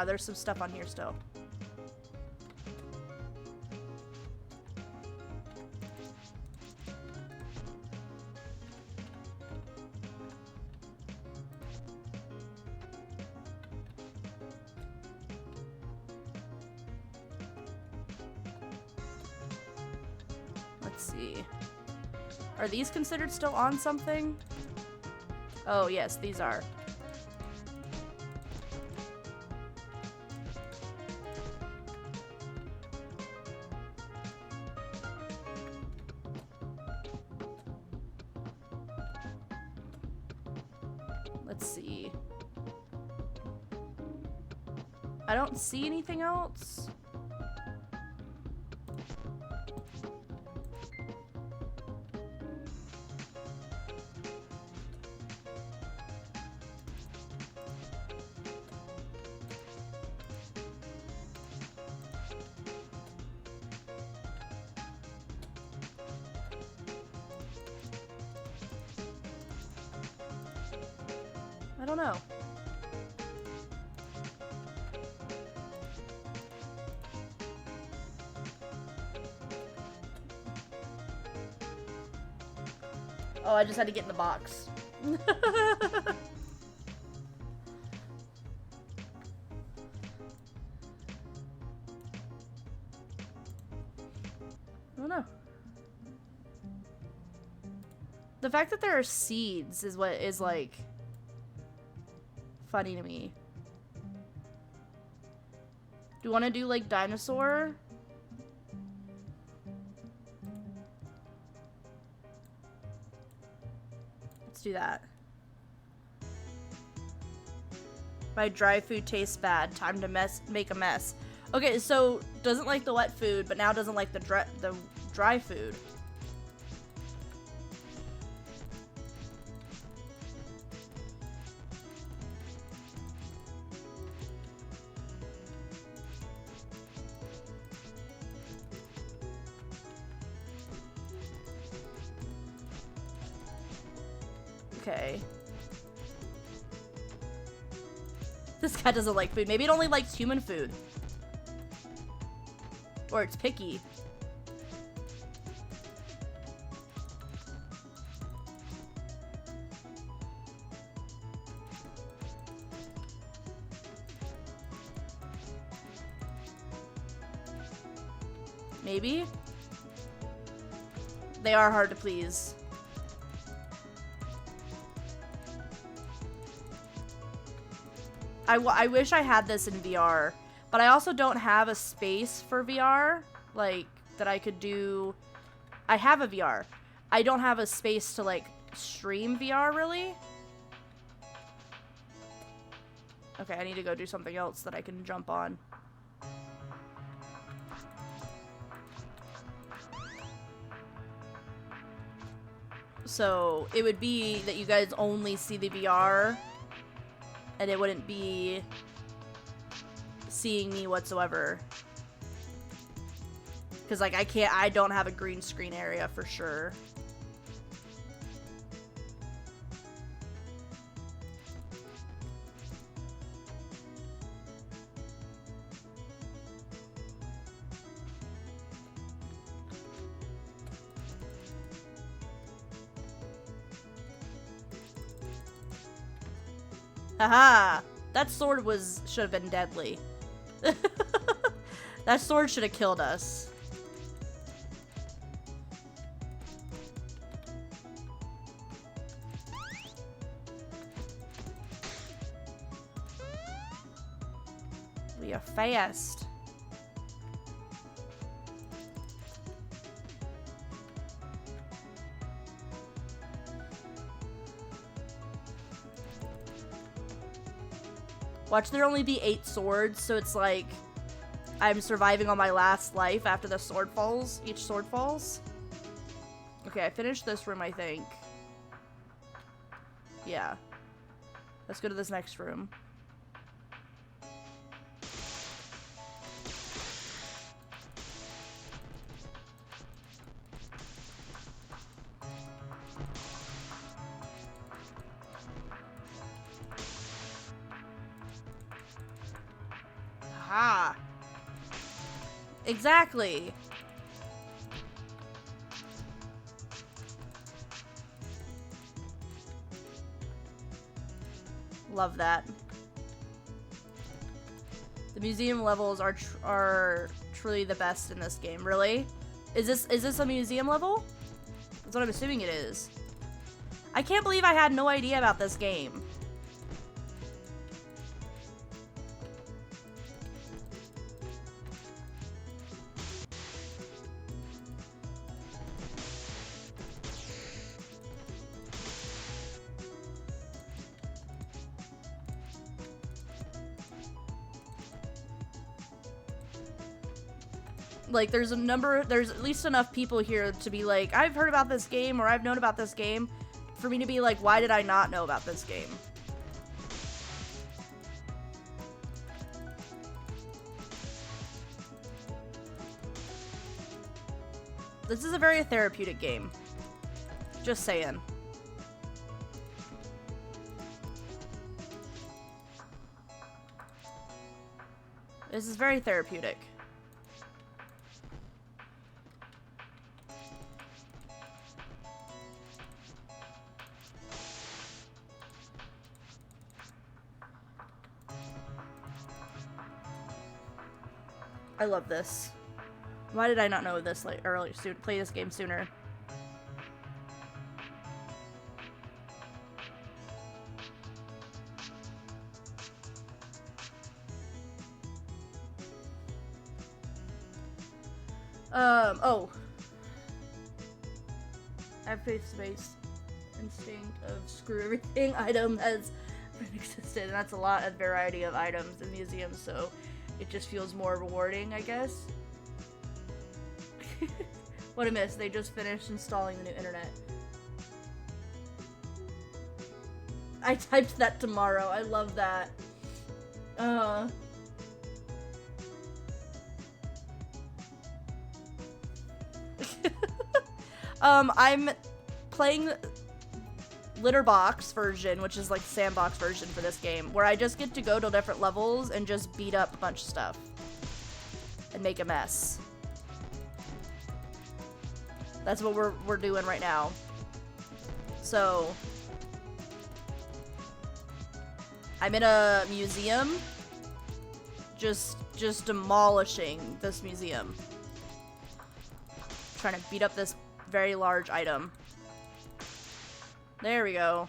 There's some stuff on here still. Let's see. Are these considered still on something? Oh, yes, these are. Let's see. I don't see anything else. I don't know. Oh, I just had to get in the box. I don't know. The fact that there are seeds is what is like funny to me. Do you want to do like dinosaur? Let's do that. My dry food tastes bad. Time to make a mess. Okay, so doesn't like the wet food, but now doesn't like the dry food. Okay. This guy doesn't like food. Maybe it only likes human food. Or it's picky. Maybe? They are hard to please. I wish I had this in VR, but I also don't have a space for VR, like, that I could do. I have a VR. I don't have a space to, like, stream VR, really. Okay, I need to go do something else that I can jump on. So, it would be that you guys only see the VR, and it wouldn't be seeing me whatsoever. Because, like, I don't have a green screen area for sure. Haha! That sword should have been deadly. That sword should have killed us. We are fast. Watch there only be 8 swords, so it's like I'm surviving on my last life after the sword falls. Each sword falls. Okay, I finished this room, I think. Yeah. Let's go to this next room. Aha! Exactly! Love that. The museum levels are truly the best in this game. Really? Is this a museum level? That's what I'm assuming it is. I can't believe I had no idea about this game. Like, there's at least enough people here to be like, I've heard about this game, or I've known about this game, for me to be like, why did I not know about this game? This is a very therapeutic game. Just saying. This is very therapeutic. I love this. Why did I not know this like early? Play this game sooner. Oh. I have face-to-face instinct of screw everything item has existed, and that's a lot of variety of items in museums, so it just feels more rewarding, I guess. What a miss. They just finished installing the new internet. I typed that tomorrow. I love that. I'm playing Litterbox version, which is like the sandbox version for this game, where I just get to go to different levels and just beat up a bunch of stuff and make a mess. That's what we're doing right now. So I'm in a museum, just demolishing this museum, trying to beat up this very large item. There we go.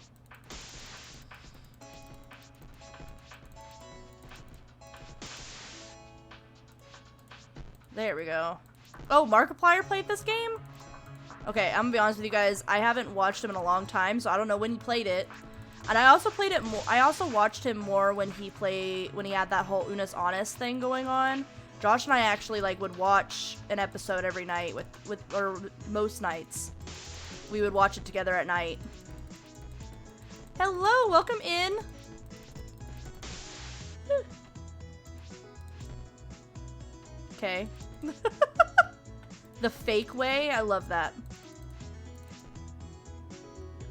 There we go. Oh, Markiplier played this game? Okay, I'm gonna be honest with you guys. I haven't watched him in a long time, so I don't know when he played it. And I also played it more. I also watched him more when he had that whole Unis Honest thing going on. Josh and I actually like would watch an episode every night or most nights. We would watch it together at night. Hello, welcome in. Okay. The fake way, I love that.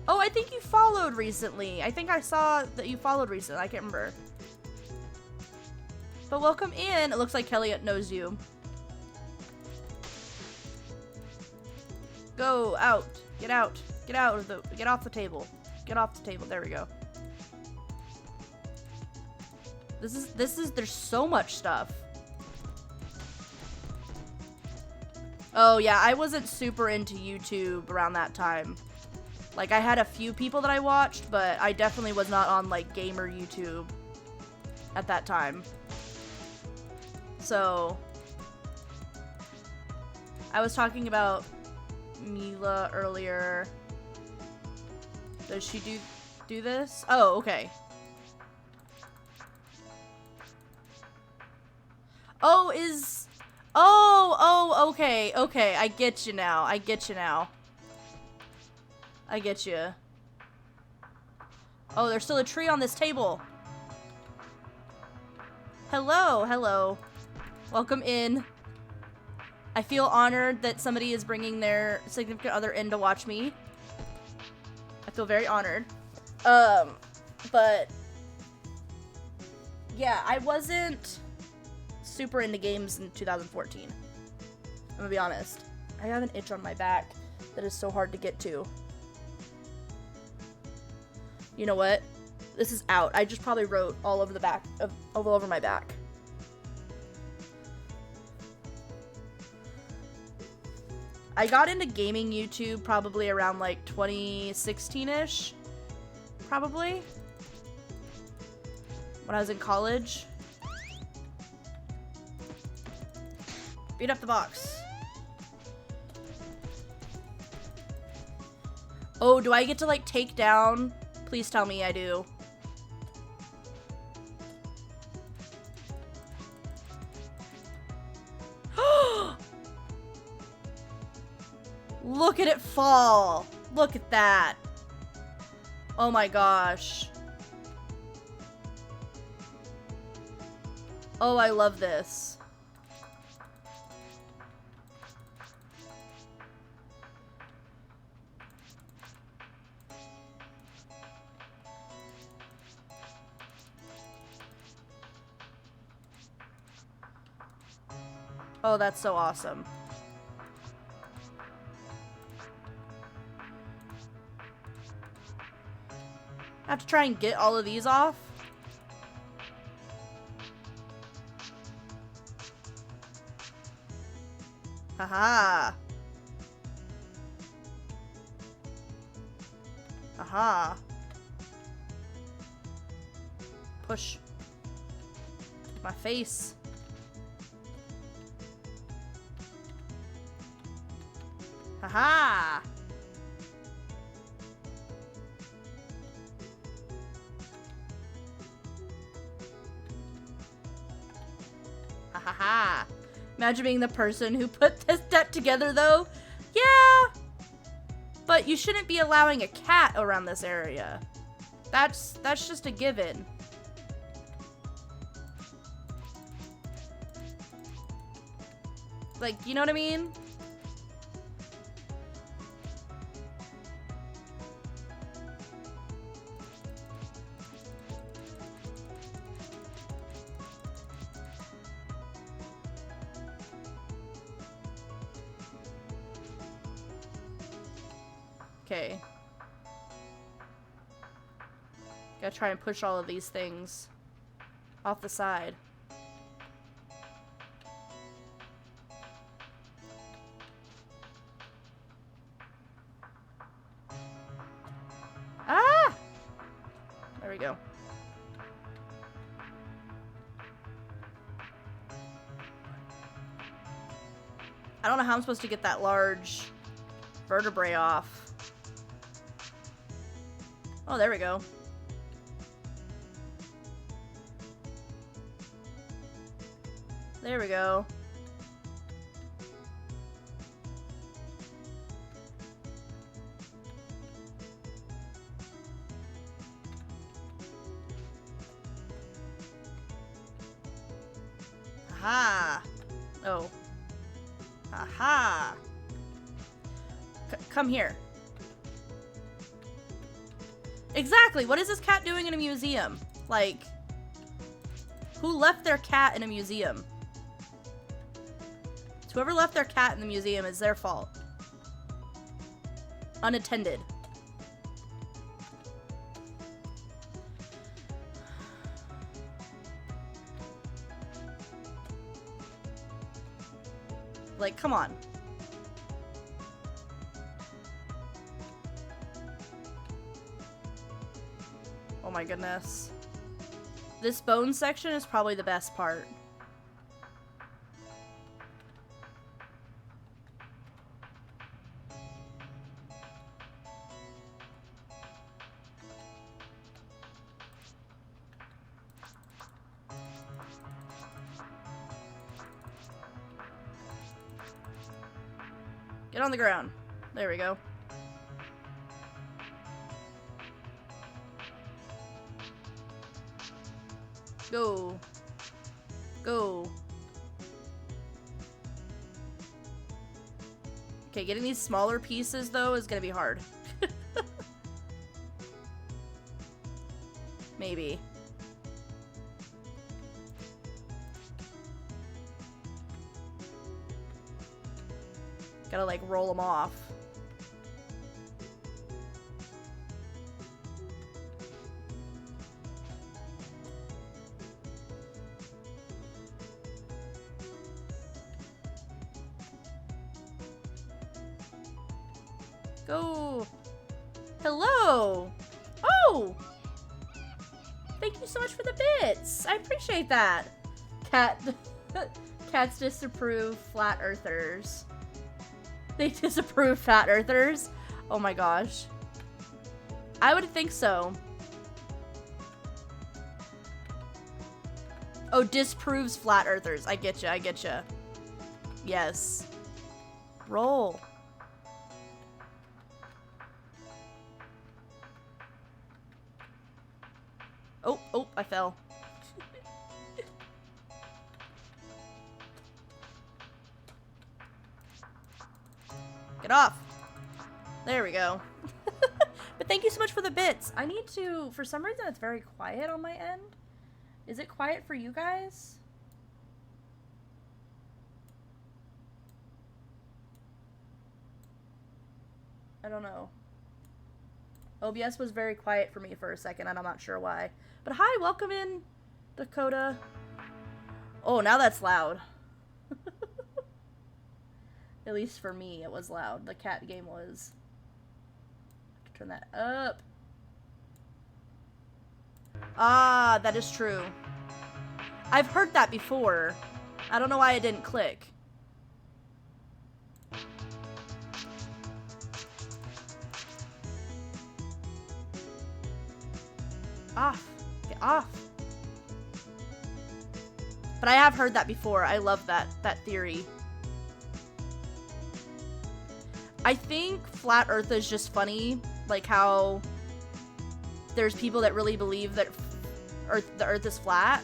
Oh, I think you followed recently. I think I saw that you followed recently. I can't remember. But welcome in. It looks like Kelly knows you. Go out. Get out. Get out of get off the table. Get off the table. There we go. There's so much stuff. Oh yeah, I wasn't super into YouTube around that time. Like, I had a few people that I watched, but I definitely was not on, like, gamer YouTube at that time. So, I was talking about Mila earlier. Does she do this? Oh, okay. Oh, is... Oh, okay, okay. I get you now. I get you now. I get you. Oh, there's still a tree on this table. Hello, hello. Welcome in. I feel honored that somebody is bringing their significant other in to watch me. I feel very honored. But... yeah, I wasn't super into games in 2014. I'm gonna be honest. I have an itch on my back that is so hard to get to. You know what? This is out. I just probably wrote all over the back of all over my back. I got into gaming YouTube probably around like 2016-ish. Probably. When I was in college. Beat up the box. Oh, do I get to like take down? Please tell me I do. Look at it fall. Look at that. Oh my gosh. Oh, I love this. Oh, that's so awesome. I have to try and get all of these off. Haha. Aha. Push. My face. Haha. Ha ha ha. Imagine being the person who put this deck together, though. Yeah. But you shouldn't be allowing a cat around this area. That's just a given. Like, you know what I mean? Okay. Gotta try and push all of these things off the side. Ah! There we go. I don't know how I'm supposed to get that large vertebrae off. Oh, there we go. There we go. Aha! Oh. Aha! Come here. Exactly! What is this cat doing in a museum? Like, who left their cat in a museum? Whoever left their cat in the museum is their fault. Unattended. Like, come on. Oh my goodness. This bone section is probably the best part. Get on the ground. There we go. Go. Go. Okay, getting these smaller pieces, though, is gonna be hard. Maybe. Gotta, like, roll them off. Go! Hello! Oh! Thank you so much for the bits! I appreciate that! Cats disapprove flat earthers. They disapprove flat earthers? Oh my gosh. I would think so. Oh, disproves flat earthers. I getcha, I getcha. Yes. Roll. Oh, oh, I fell. Get off. There we go. But thank you so much for the bits. I need to, for some reason it's very quiet on my end. Is it quiet for you guys? I don't know. OBS was very quiet for me for a second, and I'm not sure why. But hi, welcome in, Dakota. Oh, now that's loud. At least for me, it was loud. The cat game was. Turn that up. Ah, that is true. I've heard that before. I don't know why it didn't click. Off. Get off. But I have heard that before. I love that theory. I think flat earth is just funny. Like how there's people that really believe that the earth is flat.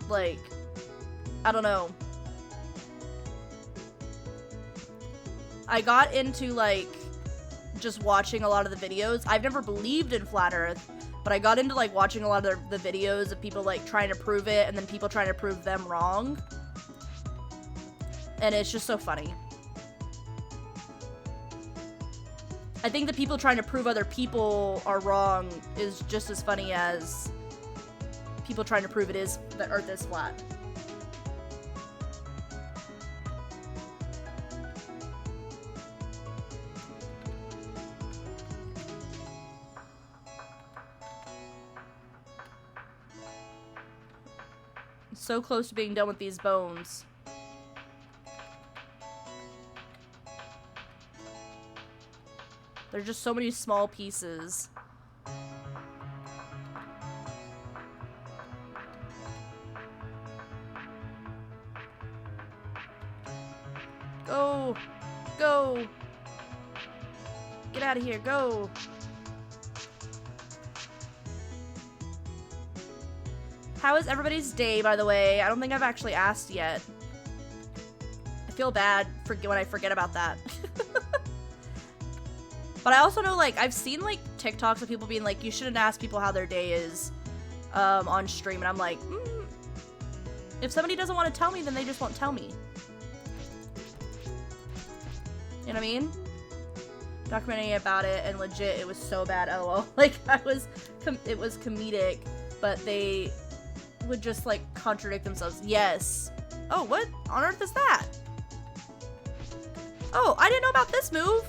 Like, I don't know. I got into, like, just watching a lot of the videos. I've never believed in flat earth, but I got into, like, watching a lot of the videos of people, like, trying to prove it and then people trying to prove them wrong. And it's just so funny. I think the people trying to prove other people are wrong is just as funny as people trying to prove the earth is flat. So close to being done with these bones. There's just so many small pieces. Go! Go! Get out of here, go! How is everybody's day, by the way? I don't think I've actually asked yet. I feel bad when I forget about that. But I also know, like, I've seen, like, TikToks of people being like, you shouldn't ask people how their day is on stream. And I'm like, if somebody doesn't want to tell me, then they just won't tell me. You know what I mean? Documenting about it, and legit, it was so bad. LOL. Like, it was comedic, but they would just, like, contradict themselves. Yes. Oh, what on earth is that? Oh, I didn't know about this move.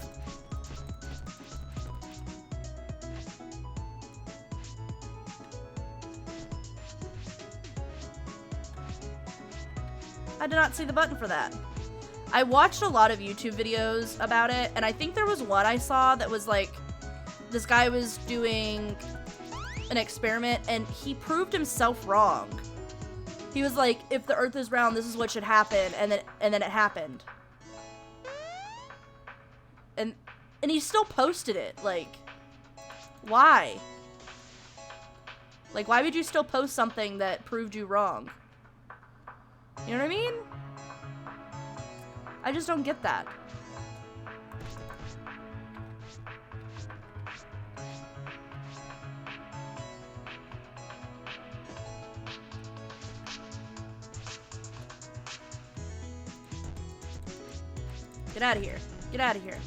I did not see the button for that. I watched a lot of YouTube videos about it, and I think there was one I saw that was like, this guy was doing an experiment, and he proved himself wrong. He was like, if the Earth is round, this is what should happen, and then it happened. And he still posted it. Like, why? Like, why would you still post something that proved you wrong? You know what I mean? I just don't get that. Get out of here. Get out of here.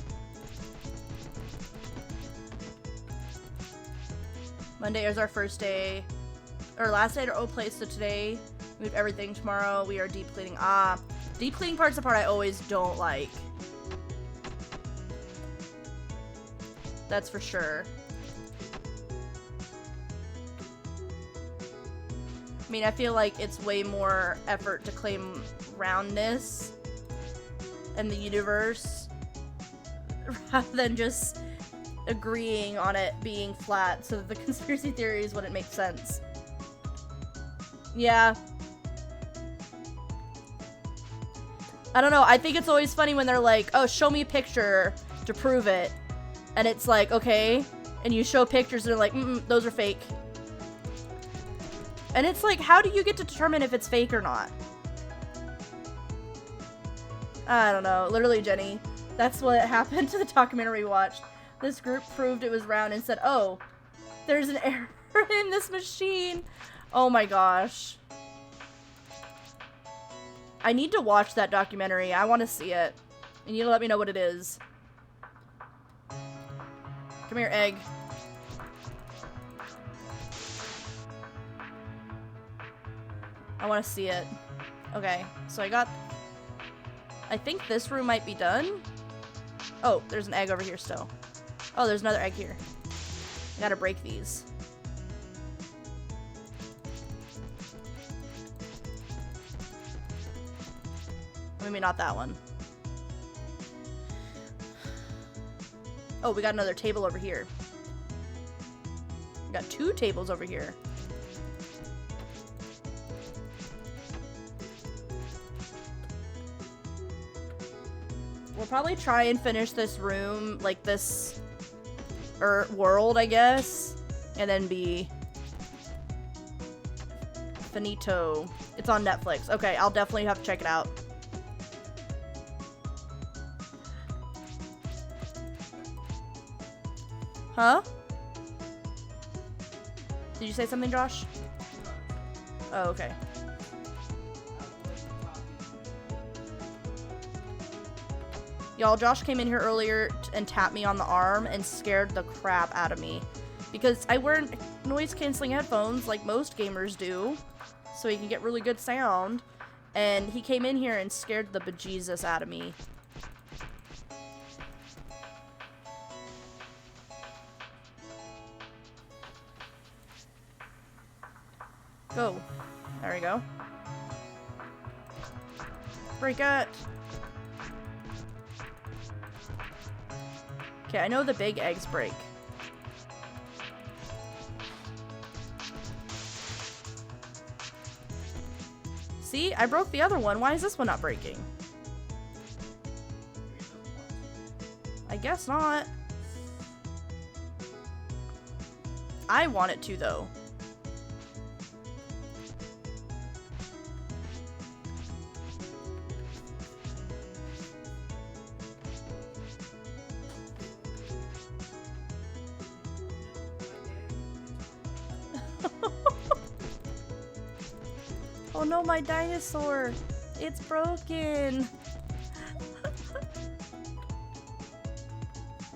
Monday is our first day. Or last day at our old place, so today we have everything. Tomorrow we are deep cleaning. Deep cleaning part's the part I always don't like. That's for sure. I mean, I feel like it's way more effort to claim roundness in the universe rather than just agreeing on it being flat so that the conspiracy theories wouldn't make sense. Yeah. I don't know. I think it's always funny when they're like, oh, show me a picture to prove it. And it's like, okay. And you show pictures and they're like, those are fake. And it's like, how do you get to determine if it's fake or not? I don't know. Literally, Jenny. That's what happened to the documentary we watched. This group proved it was round and said, oh, there's an error in this machine. Oh my gosh. I need to watch that documentary. I want to see it. You need to let me know what it is. Come here, egg. I want to see it. Okay, so I think this room might be done. Oh, there's an egg over here still. Oh, there's another egg here. I gotta break these. Maybe not that one. Oh, we got another table over here. We got 2 tables over here. We'll probably try and finish this room, like this world, I guess, and then be finito. It's on Netflix. Okay, I'll definitely have to check it out. Huh? Did you say something, Josh? Oh, okay. Y'all, Josh came in here earlier and tapped me on the arm and scared the crap out of me. Because I wear noise-canceling headphones like most gamers do, so he can get really good sound. And he came in here and scared the bejesus out of me. Go. There we go. Break it! Okay, I know the big eggs break. See? I broke the other one. Why is this one not breaking? I guess not. I want it to, though. Oh no, my dinosaur! It's broken!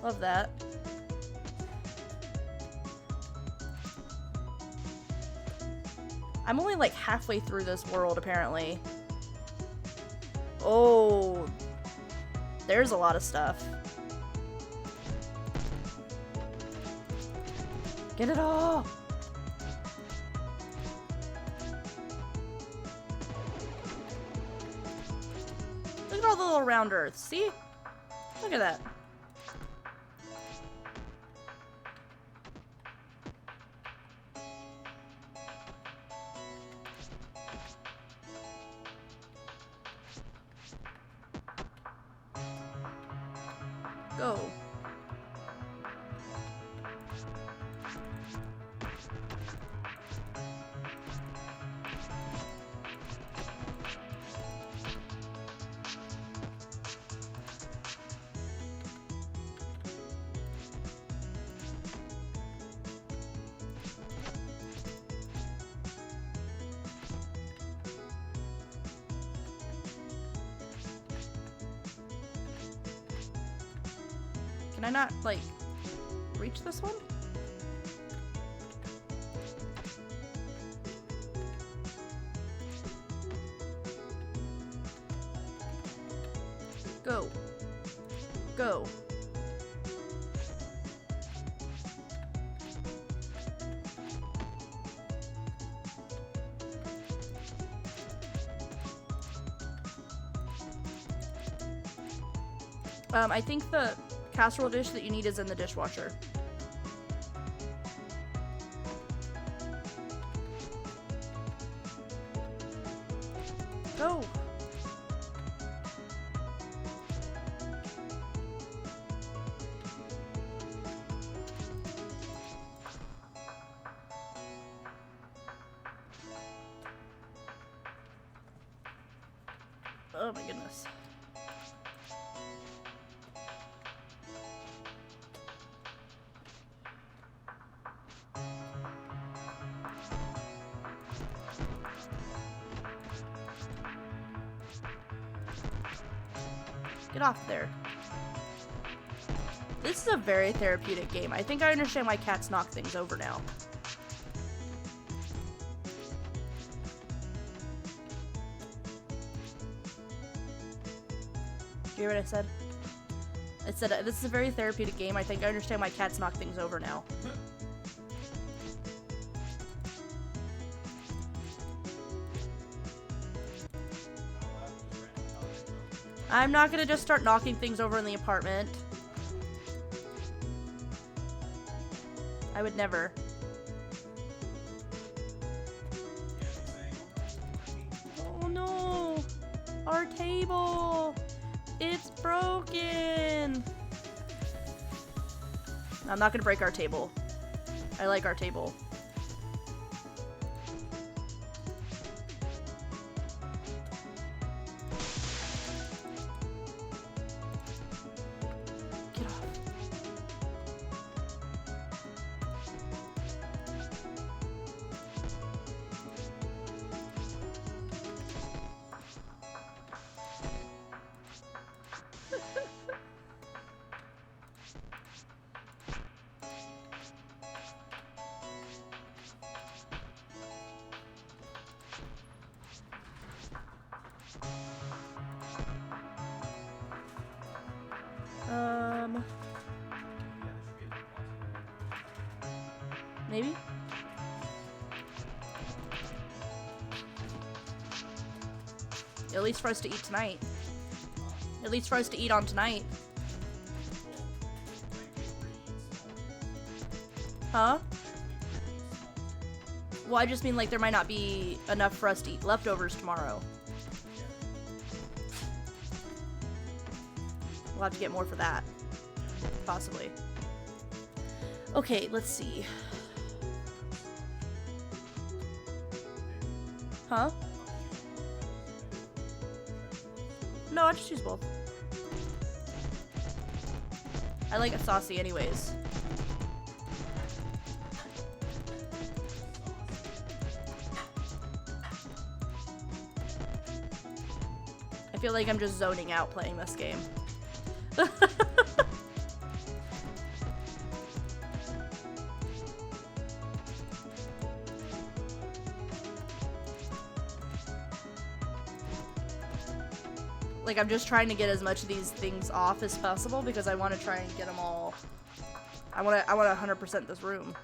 Love that. I'm only like halfway through this world, apparently. Oh, there's a lot of stuff. Get it all! Look at all the little round earths, see? Look at that. Go. Can I not, like, reach this one? Go. Go. I think the casserole dish that you need is in the dishwasher. Go. Oh my goodness. Get off there. This is a very therapeutic game. I think I understand why cats knock things over now. Do you hear what I said? I said, this is a very therapeutic game. I think I understand why cats knock things over now. I'm not gonna just start knocking things over in the apartment. I would never. Oh no! Our table! It's broken! I'm not gonna break our table. I like our table. Get off. Maybe? At least for us to eat tonight. At least for us to eat on tonight. Huh? Well, I just mean like there might not be enough for us to eat leftovers tomorrow. We'll have to get more for that. Possibly. Okay, let's see. Huh? No, I just use both. I like it saucy anyways. I feel like I'm just zoning out playing this game. Like, I'm just trying to get as much of these things off as possible because I want to try and get them all. I want to 100% this room.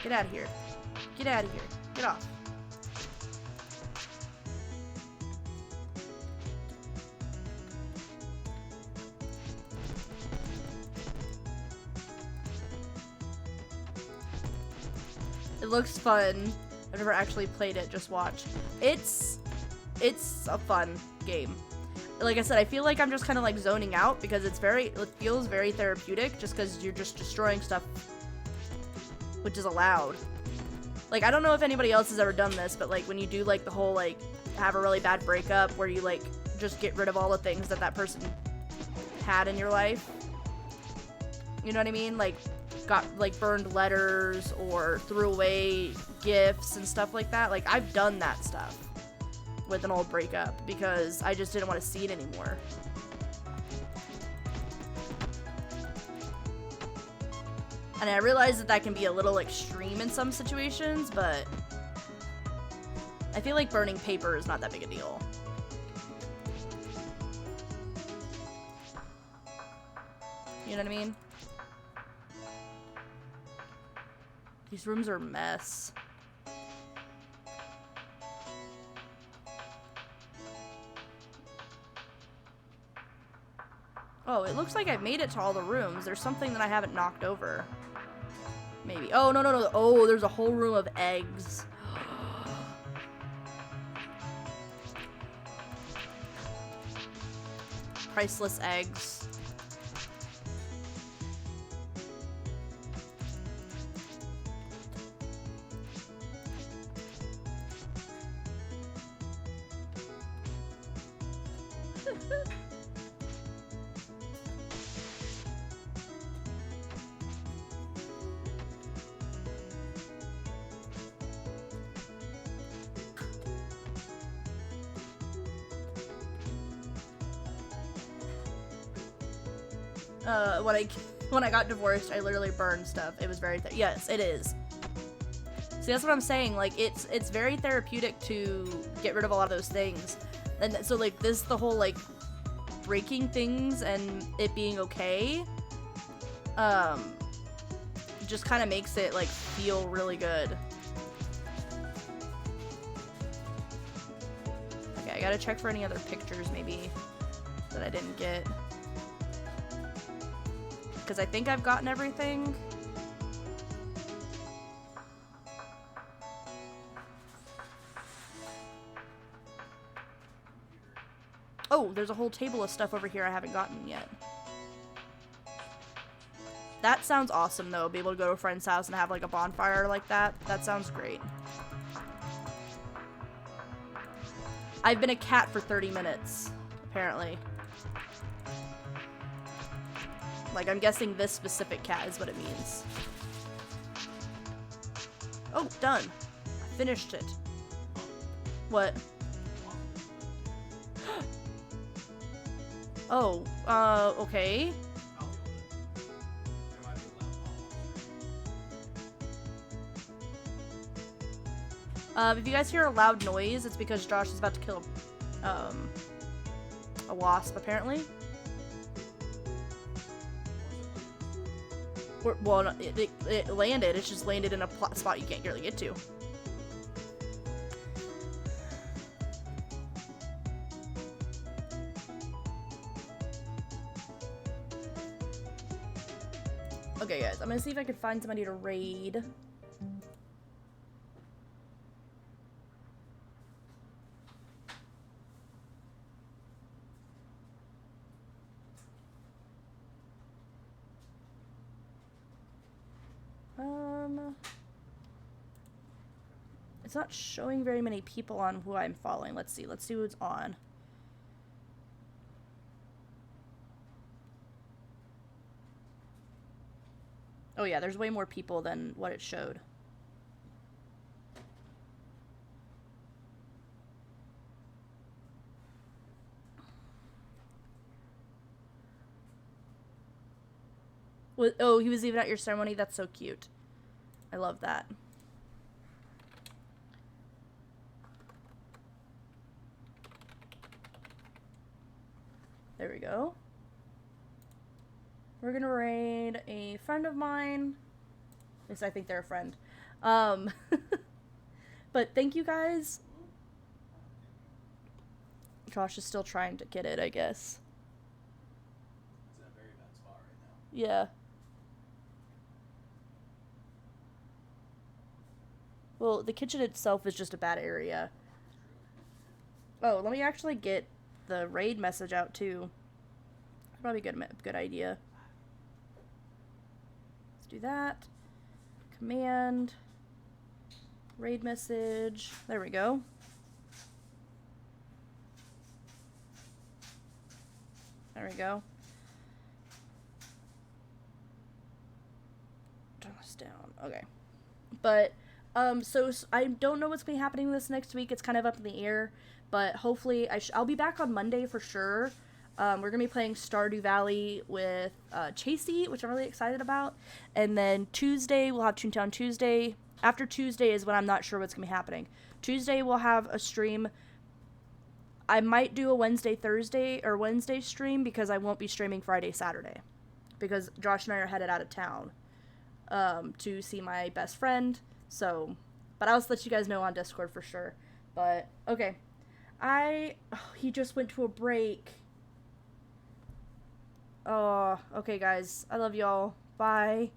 Get out of here. Get out of here. Get off. It looks fun. I've never actually played it, just watch. It's a fun game. Like I said, I feel like I'm just kind of like zoning out because it feels very therapeutic just because you're just destroying stuff, which is allowed. Like, I don't know if anybody else has ever done this, but like when you do like the whole like have a really bad breakup where you like just get rid of all the things that person had in your life. You know what I mean? Like, got like burned letters or threw away gifts and stuff like that. Like, I've done that stuff with an old breakup because I just didn't want to see it anymore. And I realize that can be a little extreme in some situations, but I feel like burning paper is not that big a deal. You know what I mean? These rooms are a mess. Oh, it looks like I've made it to all the rooms. There's something that I haven't knocked over. Maybe. Oh, no, no, no. Oh, there's a whole room of eggs. Priceless eggs. When I got divorced, I literally burned stuff. It was very yes, it is. See, that's what I'm saying. Like, it's very therapeutic to get rid of a lot of those things. And so, like, the whole, like, breaking things and it being okay, just kind of makes it, like, feel really good. Okay, I gotta check for any other pictures, maybe, that I didn't get. Because I think I've gotten everything. Oh, there's a whole table of stuff over here I haven't gotten yet. That sounds awesome, though. Be able to go to a friend's house and have, like, a bonfire like that. That sounds great. I've been a cat for 30 minutes, apparently. Like, I'm guessing this specific cat is what it means. Oh, done. I finished it. What? Oh, okay. If you guys hear a loud noise, it's because Josh is about to kill a wasp, apparently. Well, it landed. It's just landed in a spot you can't really get to. Okay, guys. I'm gonna see if I can find somebody to raid. It's not showing very many people on who I'm following. Let's see who's on. Oh yeah, there's way more people than what it showed. Oh, he was even at your ceremony? That's so cute. I love that. There we go. We're gonna raid a friend of mine. At least I think they're a friend. But thank you guys. Josh is still trying to get it, I guess. It's in a very bad spot right now. Yeah. Well, the kitchen itself is just a bad area. Oh, let me actually get the raid message out too. Probably good idea. Let's do that. Command. Raid message. There we go. There we go. Turn this down. Okay. But, so I don't know what's going to be happening this next week. It's kind of up in the air. But hopefully, I'll be back on Monday for sure. We're going to be playing Stardew Valley with Chasey, which I'm really excited about. And then Tuesday, we'll have Toontown Tuesday. After Tuesday is when I'm not sure what's going to be happening. Tuesday, we'll have a stream. I might do a Wednesday stream because I won't be streaming Friday, Saturday. Because Josh and I are headed out of town to see my best friend. So, but I'll let you guys know on Discord for sure. But, okay. He just went to a break. Oh, okay, guys. I love y'all. Bye.